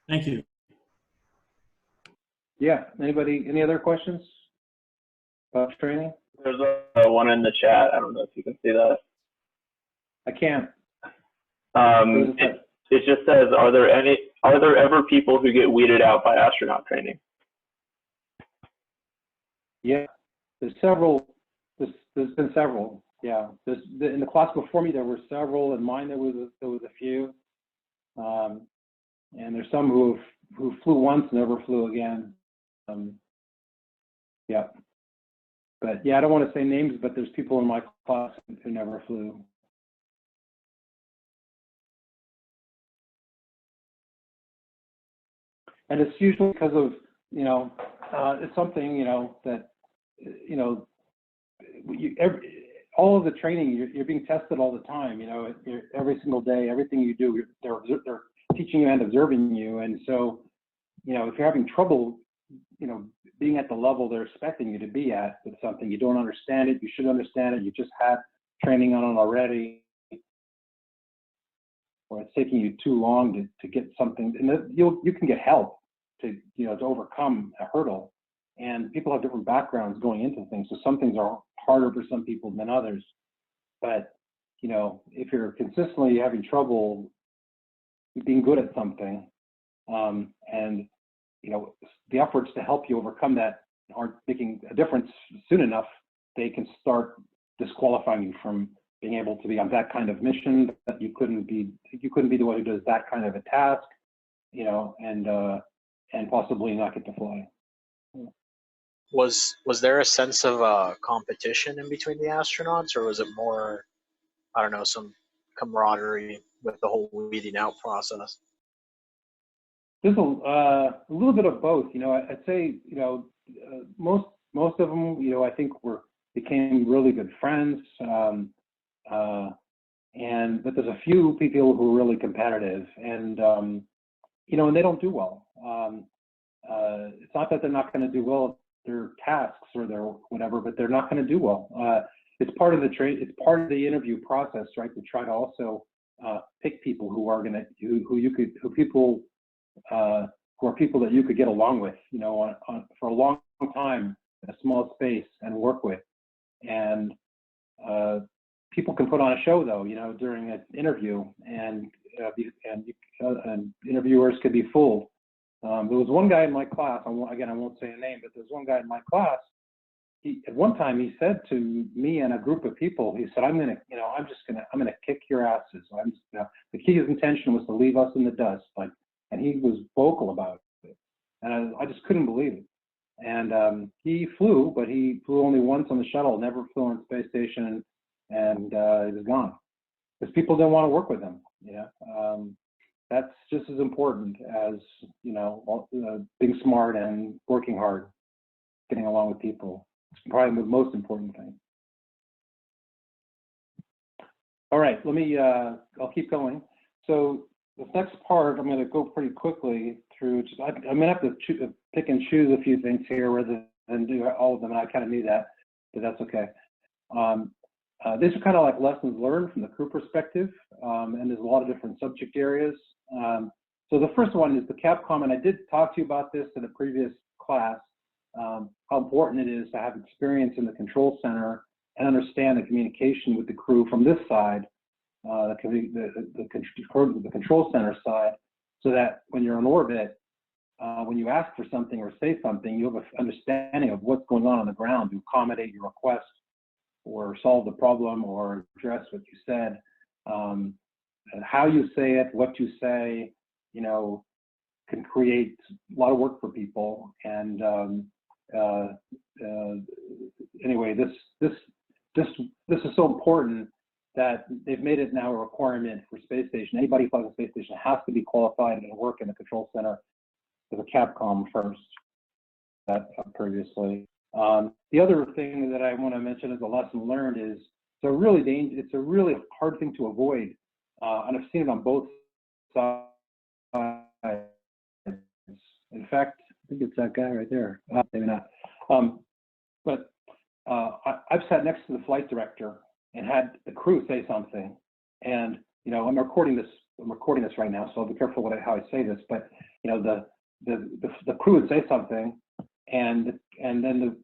Thank you. Yeah. Any other questions about training? There's one in the chat. I don't know if you can see that. I can't. It just says, are there ever people who get weeded out by astronaut training? Yeah, there's several. There's been several. Yeah, in the class before me there were several. In mine there was a few. And there's some who flew once and never flew again. Yeah, but yeah, I don't want to say names, but there's people in my class who never flew. And it's usually because of, you know, it's something, you know, that, you know, all of the training, you're being tested all the time, you know, every single day, everything you do, they're teaching you and observing you. And so, you know, if you're having trouble, you know, being at the level they're expecting you to be at with something, you don't understand it, you should understand it, you just had training on it already, or it's taking you too long to get something, and you can get help to to overcome a hurdle. And people have different backgrounds going into things, so some things are harder for some people than others. But if you're consistently having trouble being good at something, and the efforts to help you overcome that aren't making a difference soon enough, they can start disqualifying you from being able to be on that kind of mission. That you couldn't be the one who does that kind of a task, and possibly not get to fly. Was there a sense of competition in between the astronauts, or was it more, I don't know, some camaraderie with the whole weeding out process? There's a little bit of both. I'd say most of them, I think became really good friends. But there's a few people who are really competitive, and and they don't do well. It's not that they're not going to do well at their tasks or their whatever, but they're not going to do well. It's part of it's part of the interview process, right? To try to also pick people who are going to who are people that you could get along with, for a long time in a small space and work with. And people can put on a show, though, during an interview, and interviewers could be fooled. There was one guy in my class. I won't say a name, but there's one guy in my class. At one time, he said to me and a group of people, he said, "I'm gonna kick your asses." The key intention was to leave us in the dust, and he was vocal about it, and I just couldn't believe it. And he flew, but he flew only once on the shuttle, never flew on the space station, and he was gone because people didn't want to work with him. That's just as important as being smart and working hard, getting along with people. It's probably the most important thing. All right, I'll keep going. So this next part, I'm going to go pretty quickly through. I'm going to have to pick and choose a few things here rather than do all of them, and I kind of knew that, but that's okay. These are kind of like lessons learned from the crew perspective, and there's a lot of different subject areas. So the first one is the Capcom, and I did talk to you about this in a previous class, how important it is to have experience in the control center and understand the communication with the crew from this side, the control center side, so that when you're in orbit, when you ask for something or say something, you have an understanding of what's going on the ground to accommodate your request or solve the problem or address what you said. How you say it, what you say, can create a lot of work for people. And anyway, this is so important that they've made it now a requirement for space station. Anybody who flies a space station has to be qualified and work in the control center with a Capcom first. That previously. The other thing that I want to mention as a lesson learned is it's a really hard thing to avoid, and I've seen it on both sides. In fact, I think it's that guy right there. Maybe not. But I've sat next to the flight director and had the crew say something, and I'm recording this right now, so I'll be careful how I say this. But the crew would say something, and then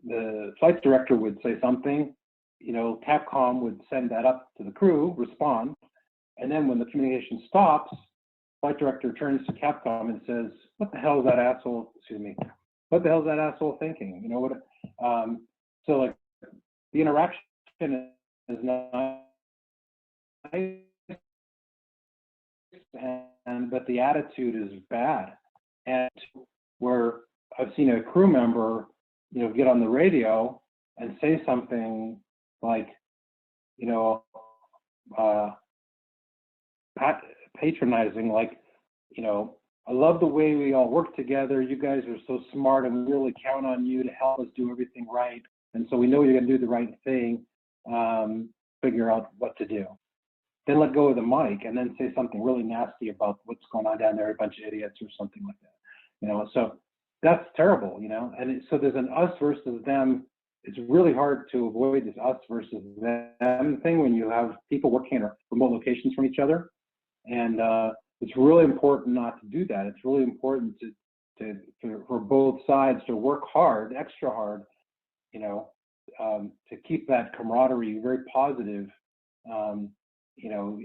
the flight director would say something. Capcom would send that up to the crew, respond, and then when the communication stops, flight director turns to Capcom and says, "What the hell is that asshole? What the hell is that asshole thinking?" So like the interaction is not nice, but the attitude is bad. And where I've seen a crew member, get on the radio and say something like, patronizing, like, "I love the way we all work together. You guys are so smart, and we really count on you to help us do everything right. And so we know you're going to do the right thing. Figure out what to do." Then let go of the mic and then say something really nasty about what's going on down there, a bunch of idiots or something like that. So that's terrible, and so there's an us versus them it's really hard to avoid this us versus them thing when you have people working in remote locations from each other. And it's really important not to do that. It's really important for both sides to work hard, extra hard, you know, to keep that camaraderie very positive, you know,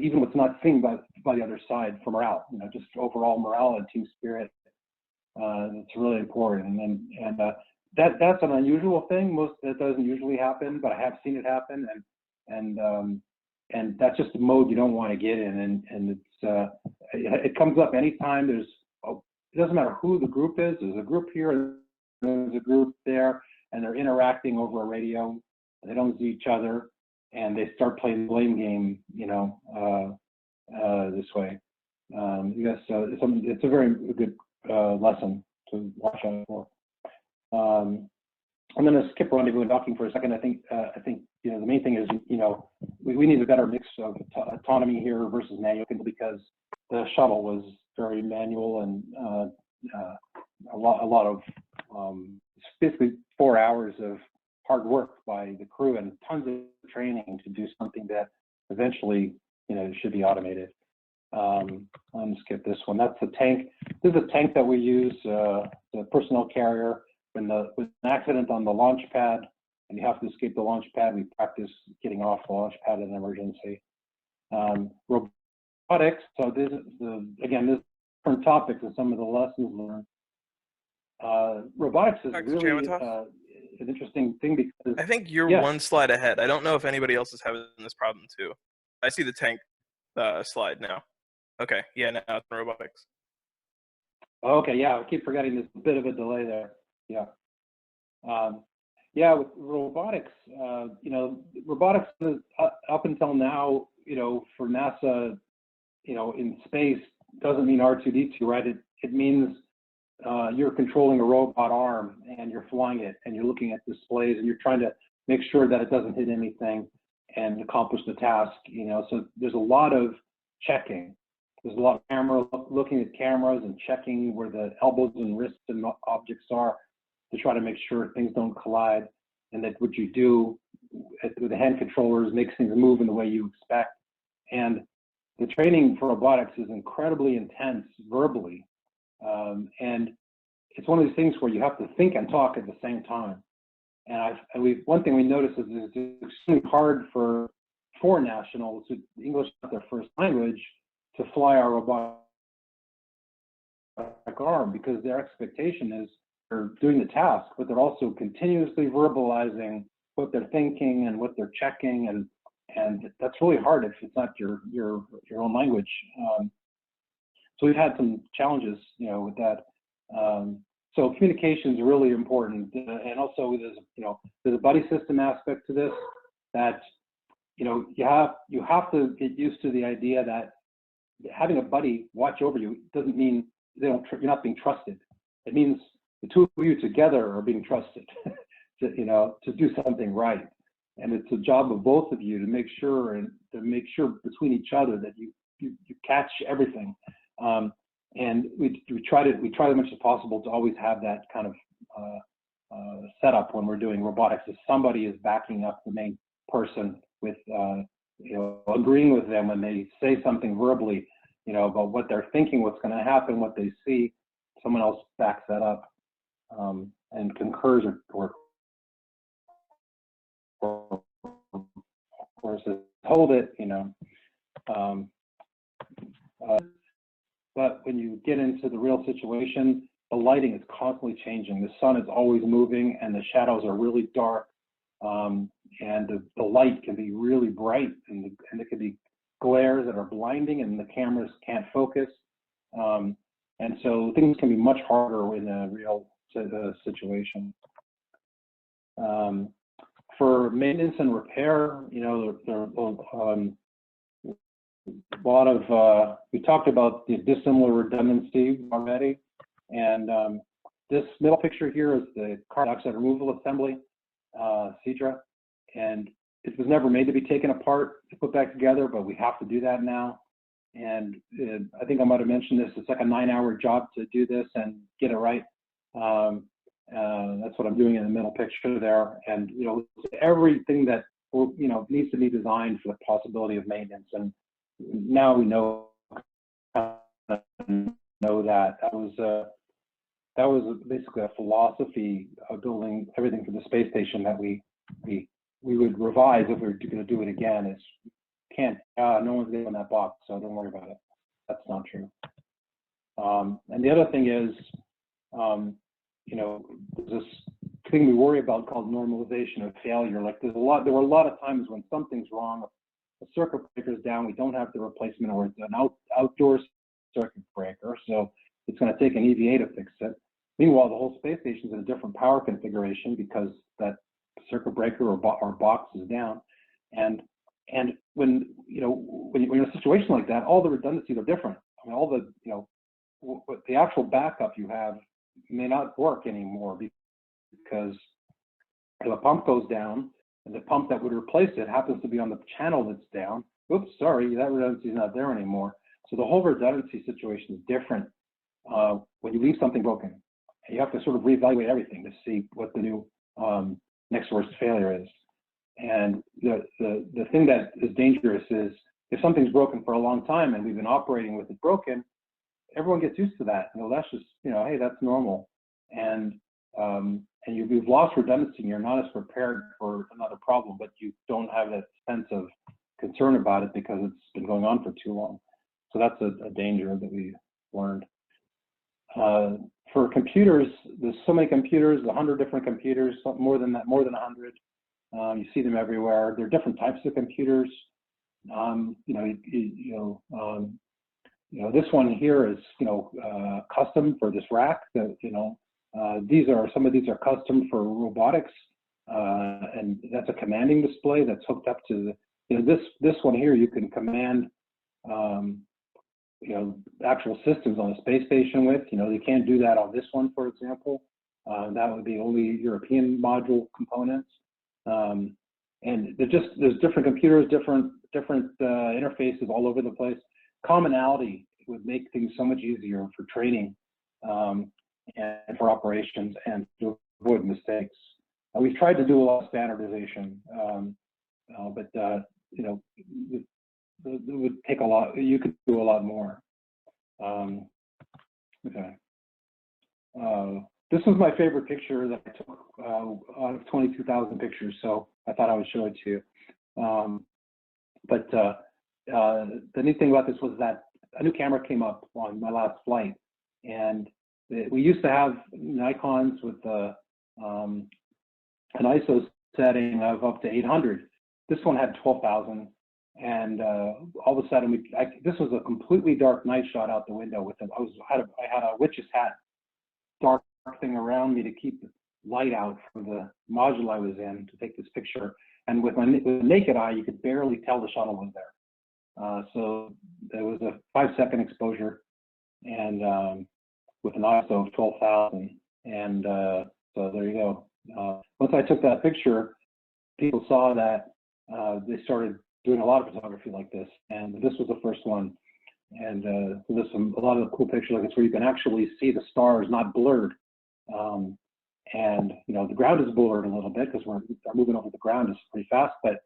even what's not seen by the other side for morale, you know, just overall morale and team spirit. It's really important. And that's an unusual thing. That doesn't usually happen, but I have seen it happen. And that's just a mode you don't want to get in. And it's it comes up anytime it doesn't matter who the group is. There's a group here, and there's a group there, and they're interacting over a radio. They don't see each other, and they start playing the blame game, you know, this way. Yes, it's a very good lesson to watch out for. I'm going to skip rendezvous and docking for a second. I think you know, the main thing is, you know, we need a better mix of autonomy here versus manual, because the shuttle was very manual and a lot of basically 4 hours of hard work by the crew and tons of training to do something that eventually, you know, should be automated. I'm going to skip this one. That's the tank. This is a tank that we use, the personnel carrier. When with an accident on the launch pad and you have to escape the launch pad, we practice getting off the launch pad in an emergency. Robotics, so this is again, this is different topics and some of the lessons learned. Robotics is Dr. really Chamitoff? an interesting thing because I think you're Yes. one slide ahead. I don't know if anybody else is having this problem too. I see the tank slide now. Okay, yeah, now it's robotics. Okay, yeah, I keep forgetting there's a bit of a delay there. Yeah. Yeah, with robotics, you know, robotics is, up until now, you know, for NASA, you know, in space doesn't mean R2-D2, right? It means you're controlling a robot arm and you're flying it and you're looking at displays and you're trying to make sure that it doesn't hit anything and accomplish the task, you know. So there's a lot of checking. There's a lot of camera looking at cameras and checking where the elbows and wrists and objects are to try to make sure things don't collide, and that what you do with the hand controllers makes things move in the way you expect. And the training for robotics is incredibly intense verbally. And it's one of these things where you have to think and talk at the same time. And one thing we noticed is it's extremely hard for foreign nationals who English is not their first language to fly our robotic arm, because their expectation is they're doing the task, but they're also continuously verbalizing what they're thinking and what they're checking, and that's really hard if it's not your own language. So we've had some challenges, you know, with that. So communication is really important, and also there's a buddy system aspect to this that, you know, you have to get used to the idea that having a buddy watch over you doesn't mean you're not being trusted. It means the two of you together are being trusted to do something right. And it's a job of both of you to make sure between each other that you catch everything. And we try as much as possible to always have that kind of setup when we're doing robotics, if somebody is backing up the main person with agreeing with them when they say something verbally, about what they're thinking, what's going to happen, what they see. Someone else backs that up and concurs or says, hold it, but when you get into the real situation, the lighting is constantly changing. The sun is always moving and the shadows are really dark. And the light can be really bright, and there can be glares that are blinding and the cameras can't focus. And so things can be much harder in a real situation. For maintenance and repair, a lot of, we talked about the dissimilar redundancy already. And this middle picture here is the carbon dioxide removal assembly, CEDRA. And it was never made to be taken apart to put back together, but we have to do that now. And I think I might have mentioned this, it's like a 9-hour job to do this and get it right. That's what I'm doing in the middle picture there. And, you know, everything that, you know, needs to be designed for the possibility of maintenance. And now we know that that was basically a philosophy of building everything for the space station that we would revise if we were going to do it again. Is no one's getting that box, so don't worry about it. That's not true. And the other thing is, you know, this thing we worry about called normalization of failure. Like there were a lot of times when something's wrong, a circuit breaker's down, we don't have the replacement, or it's an outdoor circuit breaker, so it's going to take an EVA to fix it. Meanwhile, the whole space station's in a different power configuration because that circuit breaker or box is down. And when when you're in a situation like that, all the redundancies are different. I mean, all the the actual backup you have may not work anymore because the pump goes down, and the pump that would replace it happens to be on the channel that's down. Oops, sorry, that redundancy is not there anymore. So the whole redundancy situation is different when you leave something broken. You have to sort of reevaluate everything to see what the new next worst failure is. And the thing that is dangerous is if something's broken for a long time and we've been operating with it broken, everyone gets used to that. You know, that's just, you know, hey, that's normal. And you've lost redundancy and you're not as prepared for another problem, but you don't have that sense of concern about it because it's been going on for too long. So that's a danger that we learned. For computers, there's so many computers, 100 different computers, more than that, more than 100. You see them everywhere. There are different types of computers. This one here is, custom for this rack. Some of these are custom for robotics, and that's a commanding display that's hooked up to this one here. You can command, actual systems on a space station with. You can't do that on this one, for example. That would be only European module components. And there's different computers, different interfaces all over the place. Commonality would make things so much easier for training and for operations and to avoid mistakes. We've tried to do a lot of standardization, but it would take a lot. You could do a lot more. Okay. This was my favorite picture that I took out of 22,000 pictures, so I thought I would show it to you. The neat thing about this was that a new camera came up on my last flight, and we used to have Nikons with an ISO setting of up to 800. This one had 12,000, and all of a sudden, this was a completely dark night shot out the window with them. I had a witch's hat, dark thing around me to keep the light out for the module I was in to take this picture. And with the naked eye, you could barely tell the shuttle was there. So there was a 5-second exposure, and with an ISO of 12,000. And so there you go. Once I took that picture, people saw that they started doing a lot of photography like this. And this was the first one. And so there's a lot of cool pictures like this where you can actually see the stars not blurred. And the ground is blurred a little bit because we're moving over the ground is pretty fast, but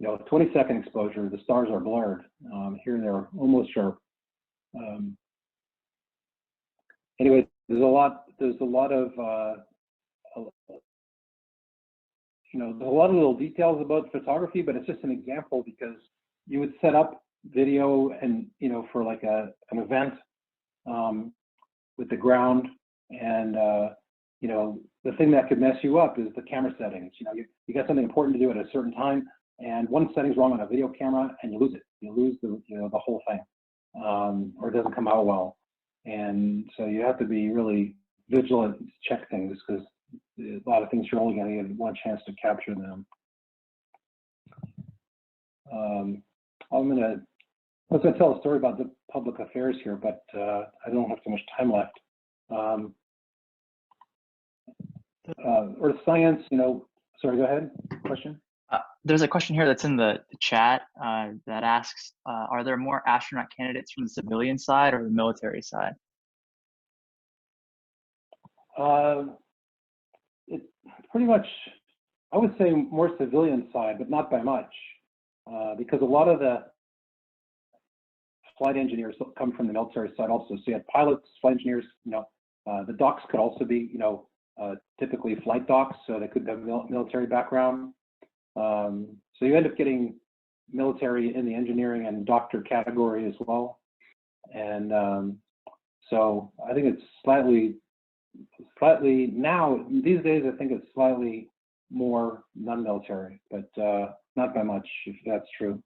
20-second exposure, the stars are blurred. Here they're almost sharp. Anyway, there's a lot of little details about photography, but it's just an example because you would set up video and for like an event with the ground, and the thing that could mess you up is the camera settings. You got something important to do at a certain time, and one setting's wrong on a video camera, and you lose it. You lose the whole thing, or it doesn't come out well. And so you have to be really vigilant to check things because a lot of things you're only going to get one chance to capture them. I was going to tell a story about the public affairs here, but I don't have too much time left. Earth science, sorry, go ahead. Question? There's a question here that's in the chat that asks, are there more astronaut candidates from the civilian side or the military side? It pretty much, I would say more civilian side, but not by much, because a lot of the flight engineers come from the military side also. So you have pilots, flight engineers, the docks could also be, typically flight docks, so they could have military background. So you end up getting military in the engineering and doctor category as well. And so I think it's slightly now, these days, I think it's slightly more non-military, but not by much, if that's true.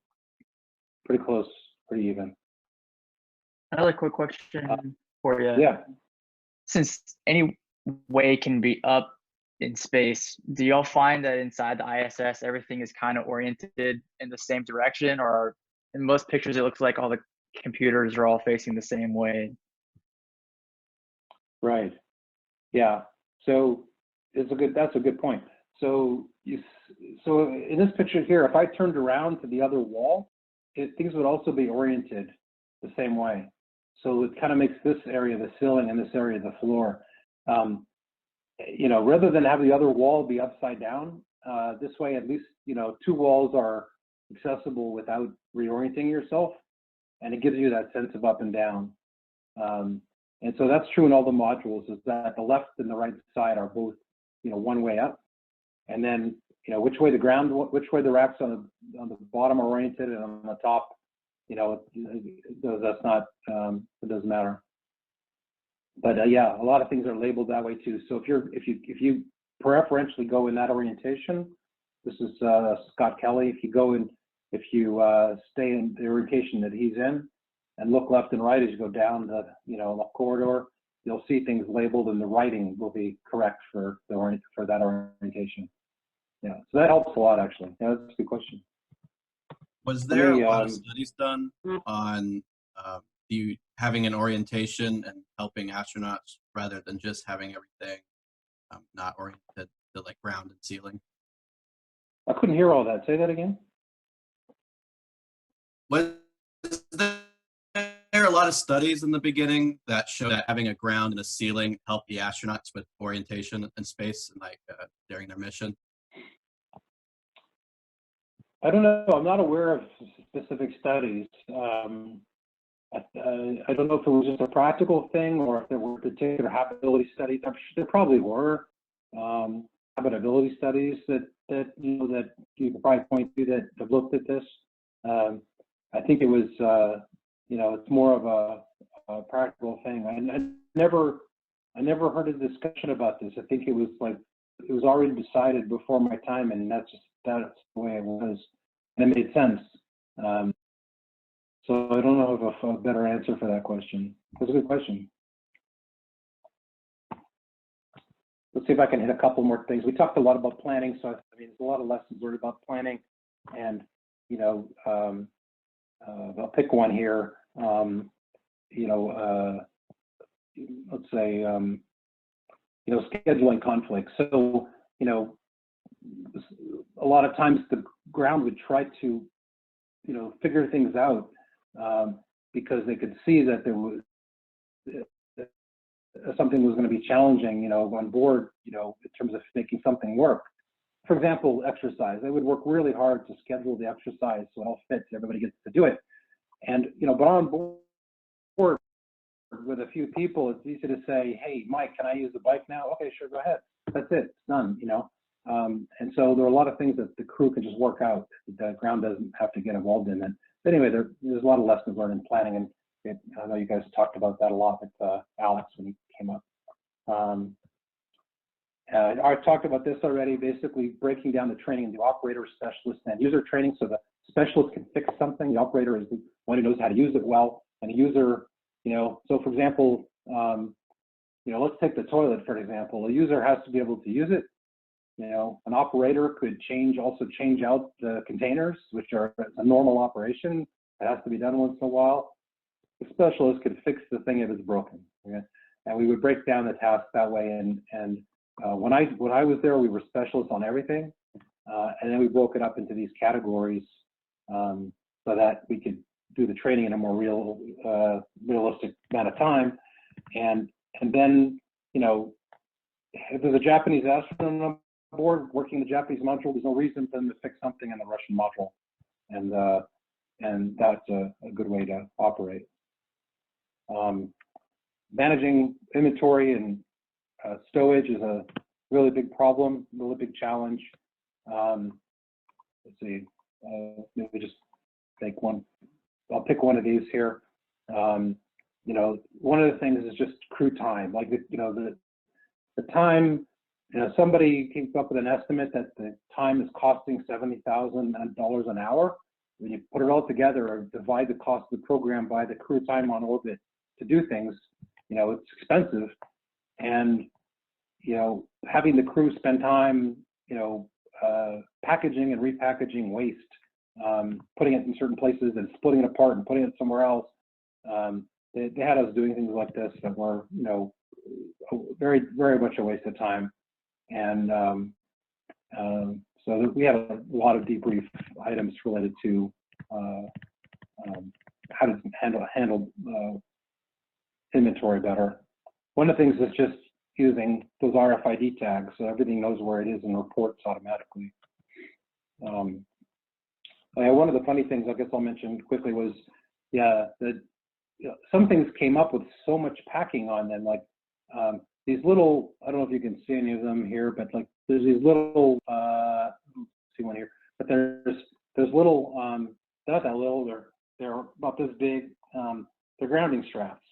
Pretty close, pretty even. Another quick question for you. Yeah. Since any way can be up in space, do y'all find that inside the ISS, everything is kind of oriented in the same direction, or in most pictures, it looks like all the computers are all facing the same way? Right. Yeah. So that's a good point. So in this picture here, if I turned around to the other wall, things would also be oriented the same way. So it kind of makes this area the ceiling and this area the floor. Rather than have the other wall be upside down, this way at least, two walls are accessible without reorienting yourself, and it gives you that sense of up and down. And so that's true in all the modules, is that the left and the right side are both, one way up. And then, which way the racks on the bottom are oriented and on the top, that's not, it doesn't matter. But yeah, a lot of things are labeled that way too. So if you preferentially go in that orientation, this is Scott Kelly. If you stay in the orientation that he's in, and look left and right as you go down the corridor, you'll see things labeled, and the writing will be correct for that orientation. Yeah, so that helps a lot, actually. Yeah, that's a good question. Was there a lot of studies done on you having an orientation and helping astronauts rather than just having everything not oriented to like ground and ceiling? I couldn't hear all that. Say that again. Was there a lot of studies in the beginning that showed that having a ground and a ceiling helped the astronauts with orientation in space and during their mission? I don't know. I'm not aware of specific studies. I don't know if it was just a practical thing or if there were particular habitability studies. I'm sure there probably were habitability studies that you could probably point to that have looked at this. I think it was it's more of a practical thing. I never heard a discussion about this. I think it was already decided before my time, and that's the way it was, and it made sense. So I don't know if a better answer for that question. That's a good question. Let's see if I can hit a couple more things. We talked a lot about planning, so there's a lot of lessons learned about planning, and I'll pick one here. Let's say scheduling conflicts. So a lot of times the ground would try to figure things out because they could see that there was something was going to be challenging on board in terms of making something work. For example, exercise. They would work really hard to schedule the exercise so it all fits, everybody gets to do it. And but on board with a few people, it's easy to say, hey, Mike, can I use the bike now? Okay, sure, go ahead. That's it, it's done, And so there are a lot of things that the crew can just work out. The ground doesn't have to get involved in it. But anyway, there's a lot of lessons learned in planning, and I know you guys talked about that a lot with Alex when he came up. I talked about this already, basically breaking down the training into operator, specialist, and user training. So the specialist can fix something. The operator is the one who knows how to use it well. And the user, so for example, let's take the toilet, for example. A user has to be able to use it. An operator could also change out the containers, which are a normal operation. It has to be done once in a while. The specialist could fix the thing if it's broken. Okay? And we would break down the task that way. And when I was there, we were specialists on everything. And then we broke it up into these categories so that we could do the training in a more realistic amount of time. And then, if there's a Japanese astronaut on board working the Japanese module, there's no reason for them to fix something in the Russian module, and that's a good way to operate. Managing inventory and stowage is a really big problem, really big challenge. Let's see, maybe just take one. I'll pick one of these here. You know, one of the things is just crew time. Like, the time, you know, somebody came up with an estimate that the time is costing $70,000 an hour. When you put it all together or divide the cost of the program by the crew time on orbit to do things, you know, it's expensive. And, you know, having the crew spend time, you know, packaging and repackaging waste, putting it in certain places and splitting it apart and putting it somewhere else. They had us doing things like this that were, you know, very, very much a waste of time. And so we had a lot of debrief items related to how to handle inventory better. One of the things is just using those RFID tags, so everything knows where it is and reports automatically. One of the funny things I guess I'll mention quickly was, that some things came up with so much packing on them, like these little, I don't know if you can see any of them here, but like there's these little, see one here, but there's little, they're not that little, they're about this big, they're grounding straps.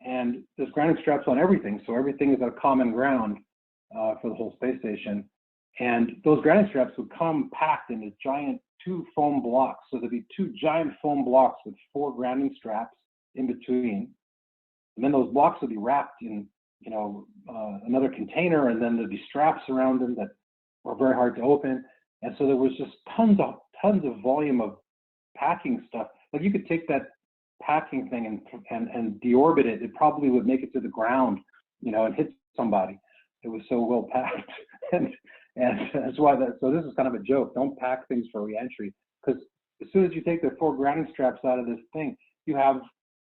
And there's grounding straps on everything, so everything is at a common ground for the whole space station. And those grounding straps would come packed into giant 2 foam blocks. So there'd be 2 giant foam blocks with 4 grounding straps in between. And then those blocks would be wrapped in, you know, another container, and then there'd be straps around them that were very hard to open. And so there was just tons of volume of packing stuff. Like, you could take that packing thing and deorbit it, it probably would make it to the ground, you know, and hit somebody. It was so well packed. and that's why so this is kind of a joke. Don't pack things for re-entry, because as soon as you take the 4 grounding straps out of this thing, you have,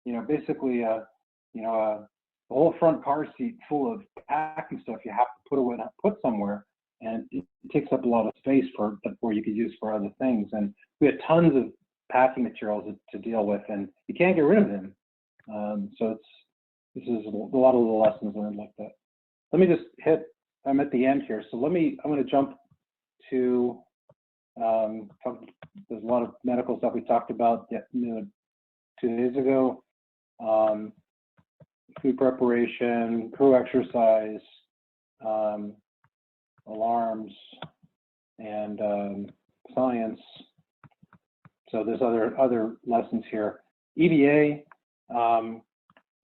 you know, basically a whole front car seat full of packing stuff you have to put somewhere, and it takes up a lot of space where you could use for other things. And we had tons of packing materials to deal with, and you can't get rid of them. So this is a lot of little lessons learned like that. Let me just I'm at the end here, so I'm going to jump to, there's a lot of medical stuff we talked about 2 days ago. Food preparation, crew exercise, alarms, and science. So there's other lessons here. EVA,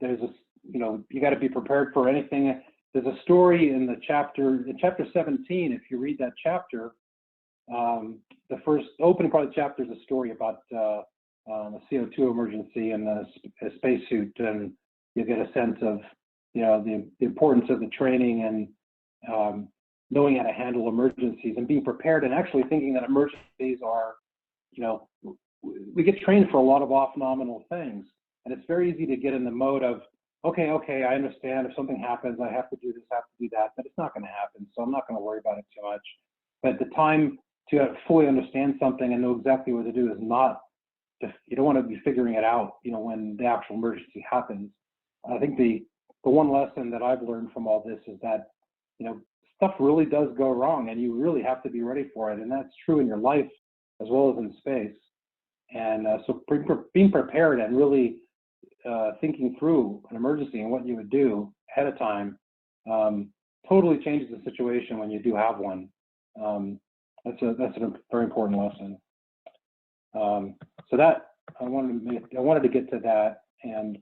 there's a, you know, you got to be prepared for anything. There's a story in chapter 17. If you read that chapter, the first opening part of the chapter is a story about a CO2 emergency in a spacesuit, and you get a sense of, you know, the importance of the training and knowing how to handle emergencies and being prepared, and actually thinking that emergencies are, you know, we get trained for a lot of off-nominal things, and it's very easy to get in the mode of, okay, I understand if something happens, I have to do this, I have to do that, but it's not going to happen, so I'm not going to worry about it too much. But the time to fully understand something and know exactly what to do is not, you don't want to be figuring it out, you know, when the actual emergency happens. I think the one lesson that I've learned from all this is that, you know, stuff really does go wrong, and you really have to be ready for it, and that's true in your life as well as in space. And so being prepared and really thinking through an emergency and what you would do ahead of time totally changes the situation when you do have one. That's a very important lesson. So that I wanted to get to that, and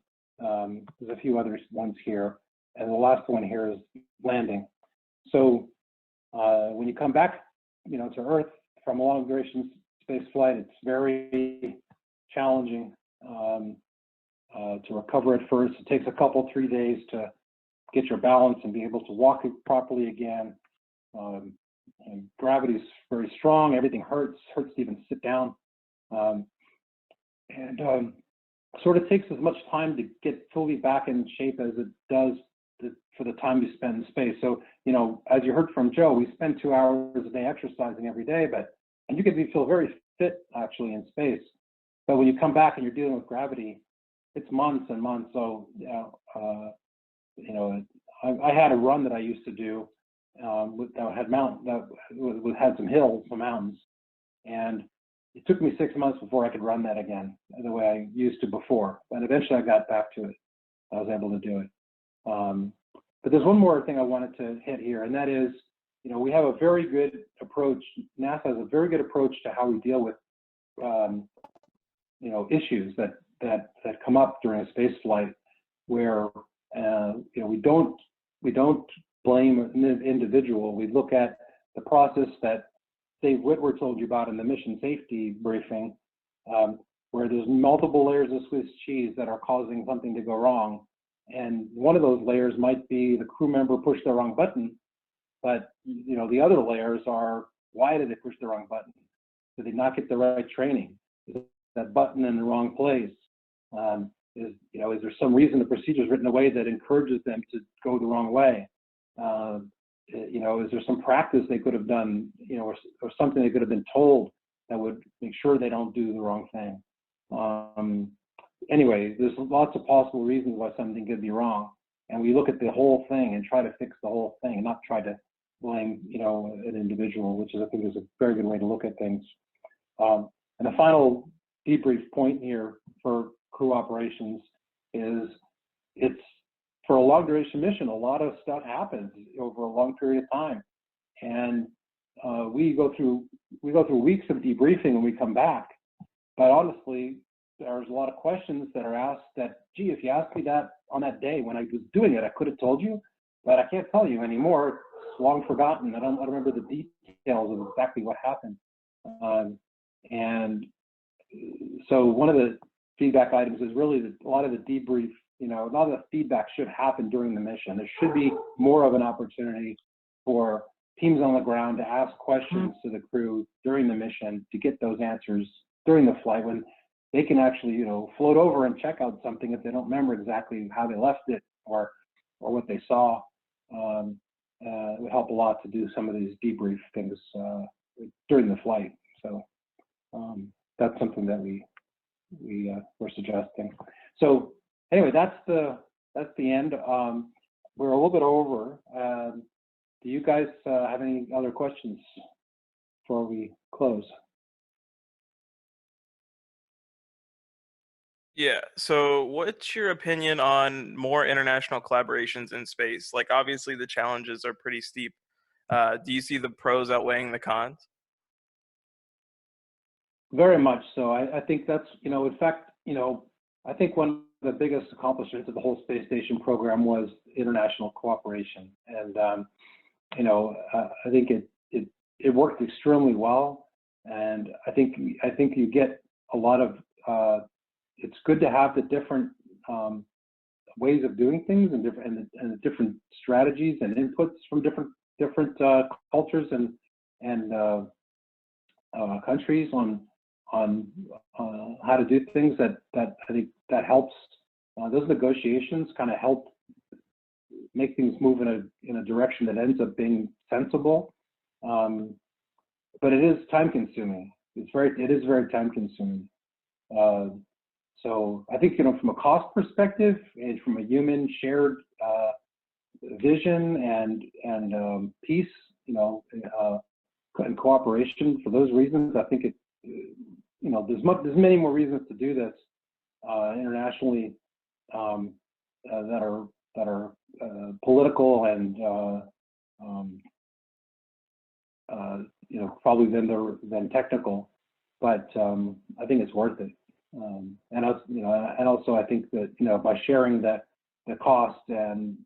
there's a few other ones here, and the last one here is landing. So when you come back, you know, to Earth from a long duration space flight, it's very challenging to recover at first. It takes a 3 days to get your balance and be able to walk it properly again. And gravity is very strong. Everything hurts to even sit down. Sort of takes as much time to get fully back in shape as it does for the time you spend in space. So, you know, as you heard from Joe, we spend 2 hours a day exercising every day, and you can feel very fit actually in space. But when you come back and you're dealing with gravity, it's months and months. So, I had a run that I used to do that had some hills, some mountains, and it took me 6 months before I could run that again the way I used to before. And eventually I got back to it. I was able to do it. But there's one more thing I wanted to hit here, and that is, you know, we have a very good approach. NASA has a very good approach to how we deal with, you know, issues that come up during a space flight, where you know, we don't blame an individual. We look at the process that Dave Whitwer told you about in the mission safety briefing, where there's multiple layers of Swiss cheese that are causing something to go wrong. And one of those layers might be the crew member pushed the wrong button, but you know, the other layers are, why did they push the wrong button? Did they not get the right training? Is that button in the wrong place? Is there some reason the procedure is written in a way that encourages them to go the wrong way? You know, is there some practice they could have done, you know, or something they could have been told that would make sure they don't do the wrong thing? Anyway, there's lots of possible reasons why something could be wrong, and we look at the whole thing and try to fix the whole thing, and not try to blame, you know, an individual, which I think is a very good way to look at things. And the final debrief point here for crew operations is, it's for a long duration mission, a lot of stuff happens over a long period of time, and we go through weeks of debriefing when we come back. But honestly, there's a lot of questions that are asked that, gee, if you asked me that on that day when I was doing it, I could have told you, but I can't tell you anymore. It's long forgotten. I don't remember the details of exactly what happened. And so one of the feedback items is really a lot of the debrief, you know, a lot of the feedback should happen during the mission. There should be more of an opportunity for teams on the ground to ask questions to the crew during the mission, to get those answers during the flight, when they can actually, you know, float over and check out something if they don't remember exactly how they left it or what they saw. It would help a lot to do some of these debrief things during the flight. So that's something that we're suggesting. So anyway, that's the end. We're a little bit over. Do you guys have any other questions before we close? Yeah. So, what's your opinion on more international collaborations in space? Like, obviously, the challenges are pretty steep. Do you see the pros outweighing the cons? Very much so. I think that's, you know, in fact, you know, I think one of the biggest accomplishments of the whole space station program was international cooperation, and you know, I think it worked extremely well, and I think you get a lot of. It's good to have the different ways of doing things and the different strategies and inputs from different cultures and countries on how to do things. That I think that helps. Those negotiations kind of help make things move in a direction that ends up being sensible. But it is time consuming. It is very time consuming. So I think, you know, from a cost perspective and from a human shared vision and peace, you know, and cooperation, for those reasons, I think you know, there's many more reasons to do this internationally that are political and you know, probably than technical, but I think it's worth it. And also I think that, you know, by sharing the cost and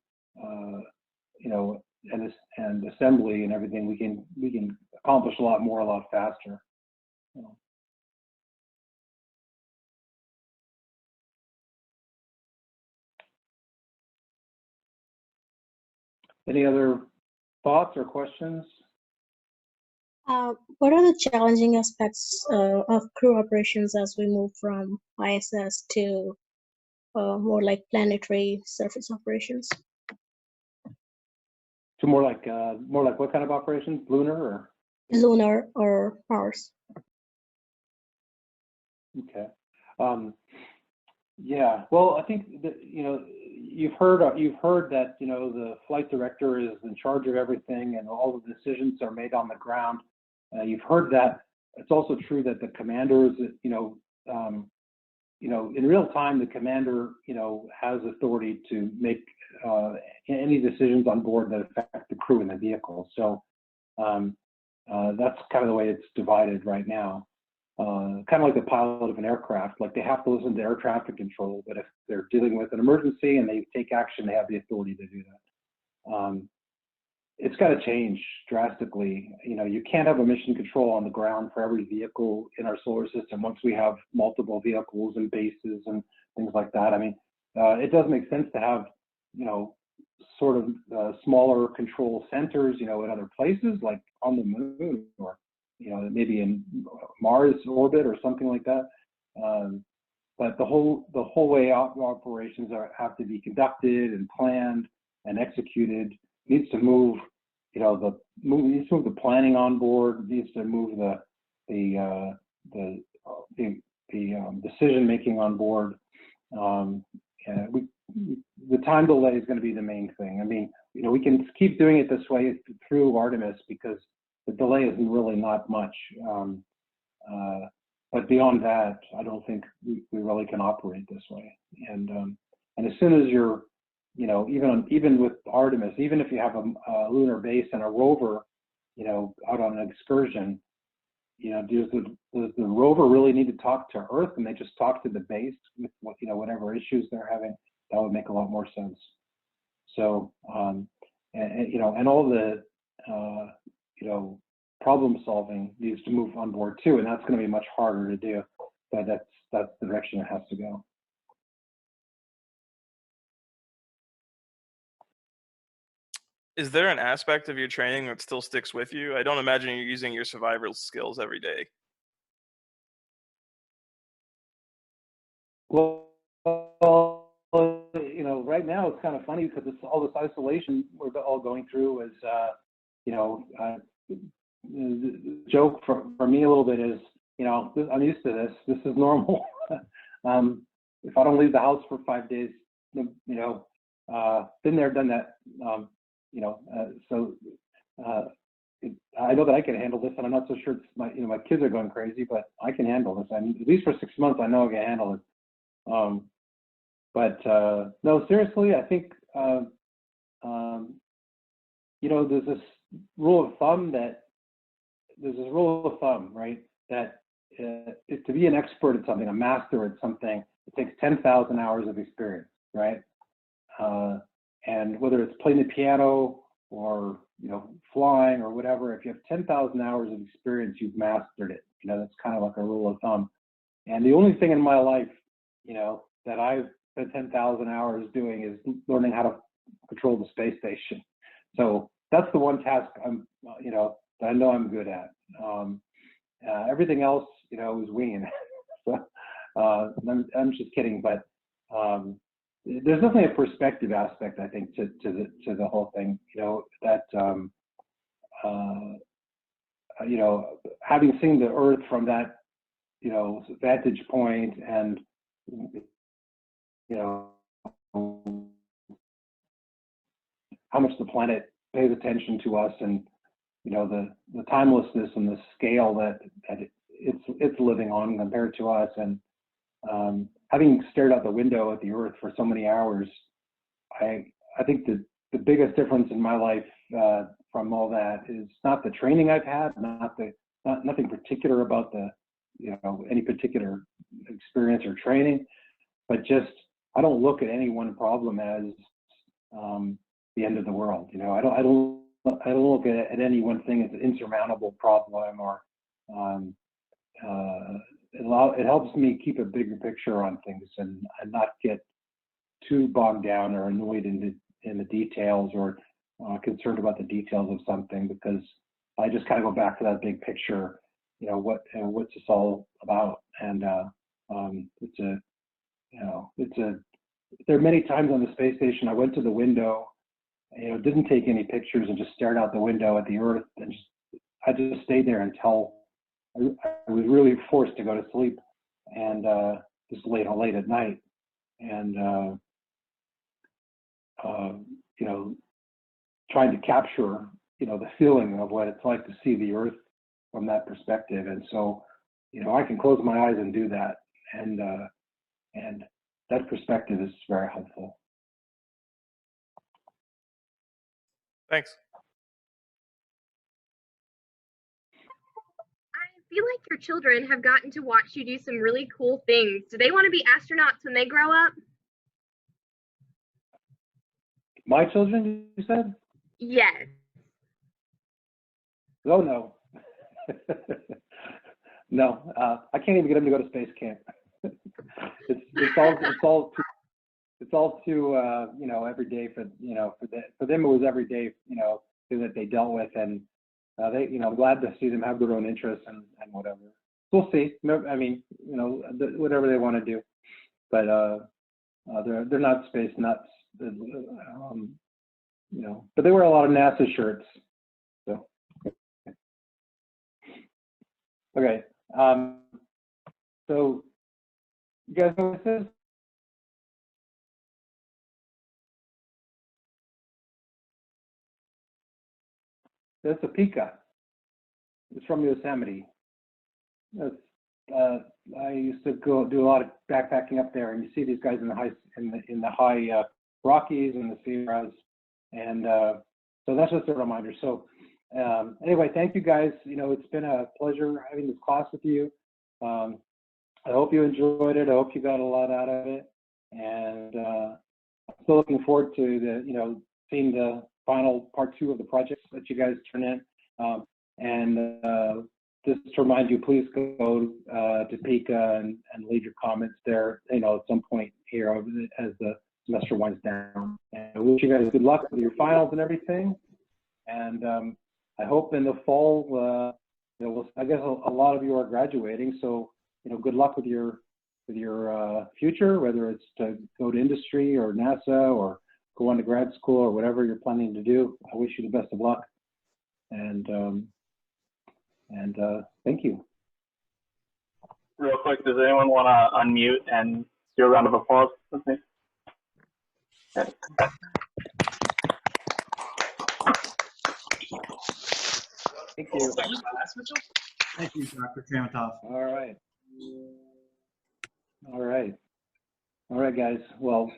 you know, and assembly and everything, we can accomplish a lot more, a lot faster. You know. Any other thoughts or questions? What are the challenging aspects of crew operations as we move from ISS to more like planetary surface operations? To more like what kind of operations? Lunar or? Lunar or Mars. Okay. Yeah. Well, I think that, you've heard that, the flight director is in charge of everything and all the decisions are made on the ground. You've heard that. It's also true that the commanders, in real time, the commander, has authority to make any decisions on board that affect the crew and the vehicle. So that's kind of the way it's divided right now. Kind of like the pilot of an aircraft, like they have to listen to air traffic control, but if they're dealing with an emergency and they take action, they have the authority to do that. It's got to change drastically. You can't have a mission control on the ground for every vehicle in our solar system once we have multiple vehicles and bases and things like that. I mean, it does make sense to have, sort of smaller control centers, in other places like on the moon or, maybe in Mars orbit or something like that. But the whole way operations have to be conducted and planned and executed. Needs to move, needs to move the planning on board. Needs to move the decision making on board. The time delay is going to be the main thing. I mean, we can keep doing it this way through Artemis because the delay is really not much. But beyond that, I don't think we really can operate this way. And as soon as you're, even with Artemis, even if you have a lunar base and a rover, out on an excursion, does the rover really need to talk to Earth and they just talk to the base with whatever issues they're having? That would make a lot more sense. So, and all the, problem solving needs to move on board too, and that's going to be much harder to do. But that's the direction it has to go. Is there an aspect of your training that still sticks with you? I don't imagine you're using your survival skills every day. Well, right now it's kind of funny because it's all this isolation we're all going through is, the joke for me a little bit is, I'm used to this. This is normal. If I don't leave the house for 5 days, been there, done that. I know that I can handle this, and I'm not so sure it's my kids are going crazy, but I can handle this. I mean, at least for 6 months, I know I can handle it. No, seriously, I think, there's this rule of thumb, right? That to be an expert at something, a master at something, it takes 10,000 hours of experience, right? And whether it's playing the piano or, flying or whatever, if you have 10,000 hours of experience, you've mastered it. That's kind of like a rule of thumb. And the only thing in my life, that I've spent 10,000 hours doing is learning how to control the space station. So that's the one task that I know I'm good at. Everything else, is winging. So, I'm just kidding, but there's definitely a perspective aspect, I think, to the whole thing. That having seen the Earth from that vantage point, and how much the planet pays attention to us, and the timelessness and the scale that it's living on compared to us, and having stared out the window at the Earth for so many hours, I think the biggest difference in my life from all that is not the training I've had, nothing particular about any particular experience or training, but just I don't look at any one problem as the end of the world. I don't look at any one thing as an insurmountable problem, or it helps me keep a bigger picture on things and not get too bogged down or annoyed in the details, or concerned about the details of something, because I just kind of go back to that big picture. What's this all about? And there are many times on the space station I went to the window didn't take any pictures and just stared out the window at the Earth, and I just stayed there until I was really forced to go to sleep, and just late at night, and trying to capture the feeling of what it's like to see the Earth from that perspective. And so I can close my eyes and do that, and that perspective is very helpful. Thanks. I feel like your children have gotten to watch you do some really cool things. Do they want to be astronauts when they grow up? My children, you said? Yes. Oh, no. No, I can't even get them to go to space camp. It's all too every day for them it was every day that they dealt with, and I'm glad to see them have their own interests and whatever. We'll see. I mean, whatever they want to do, but they're not space nuts. But they wear a lot of NASA shirts. So okay. So you guys know what this is? That's a pika. It's from Yosemite. I used to go do a lot of backpacking up there, and you see these guys in the high Rockies and the Sierras, and so that's just a reminder. So anyway, thank you guys. It's been a pleasure having this class with you. I hope you enjoyed it. I hope you got a lot out of it, and I'm still looking forward to seeing the final part 2 of the projects that you guys turn in. And just to remind you, please go to Pika and leave your comments there, at some point here as the semester winds down. And I wish you guys good luck with your finals and everything. And I hope in the fall, I guess a lot of you are graduating, so good luck with your future, whether it's to go to industry or NASA or go on to grad school or whatever you're planning to do. I wish you the best of luck, and thank you. Real quick, does anyone want to unmute and do a round of applause with me? Okay. Thank you. Thank you, Dr. Chamitoff. All right. All right. All right, guys. Well,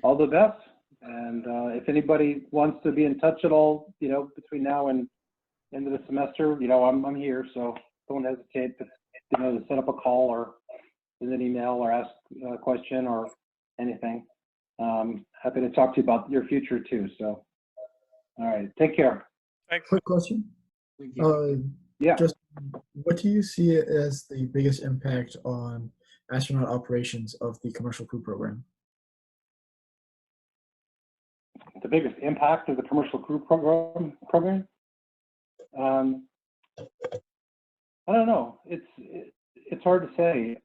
all the best. And if anybody wants to be in touch at all, between now and end of the semester, I'm here. So don't hesitate to set up a call or send an email or ask a question or anything. Happy to talk to you about your future too. So, all right. Take care. Thanks. Quick question. Yeah. Just what do you see as the biggest impact on astronaut operations of the commercial crew program? The biggest impact of the commercial crew program? I don't know. It's hard to say.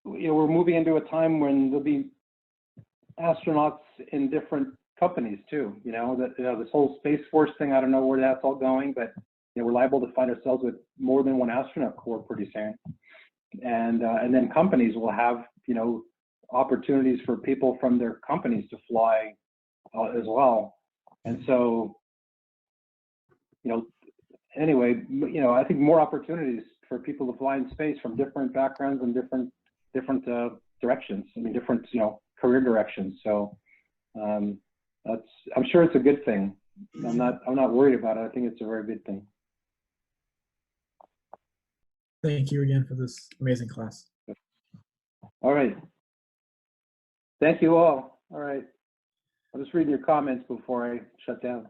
We're moving into a time when there'll be astronauts in different companies too. This whole Space Force thing. I don't know where that's all going, but we're liable to find ourselves with more than one astronaut corps pretty soon, and then companies will have opportunities for people from their companies to fly as well. And so, anyway, I think more opportunities for people to fly in space from different backgrounds and different directions. Different career directions. So I'm sure it's a good thing. I'm not worried about it. I think it's a very good thing. Thank you again for this amazing class. All right. Thank you all. All right. I'm just reading your comments before I shut down.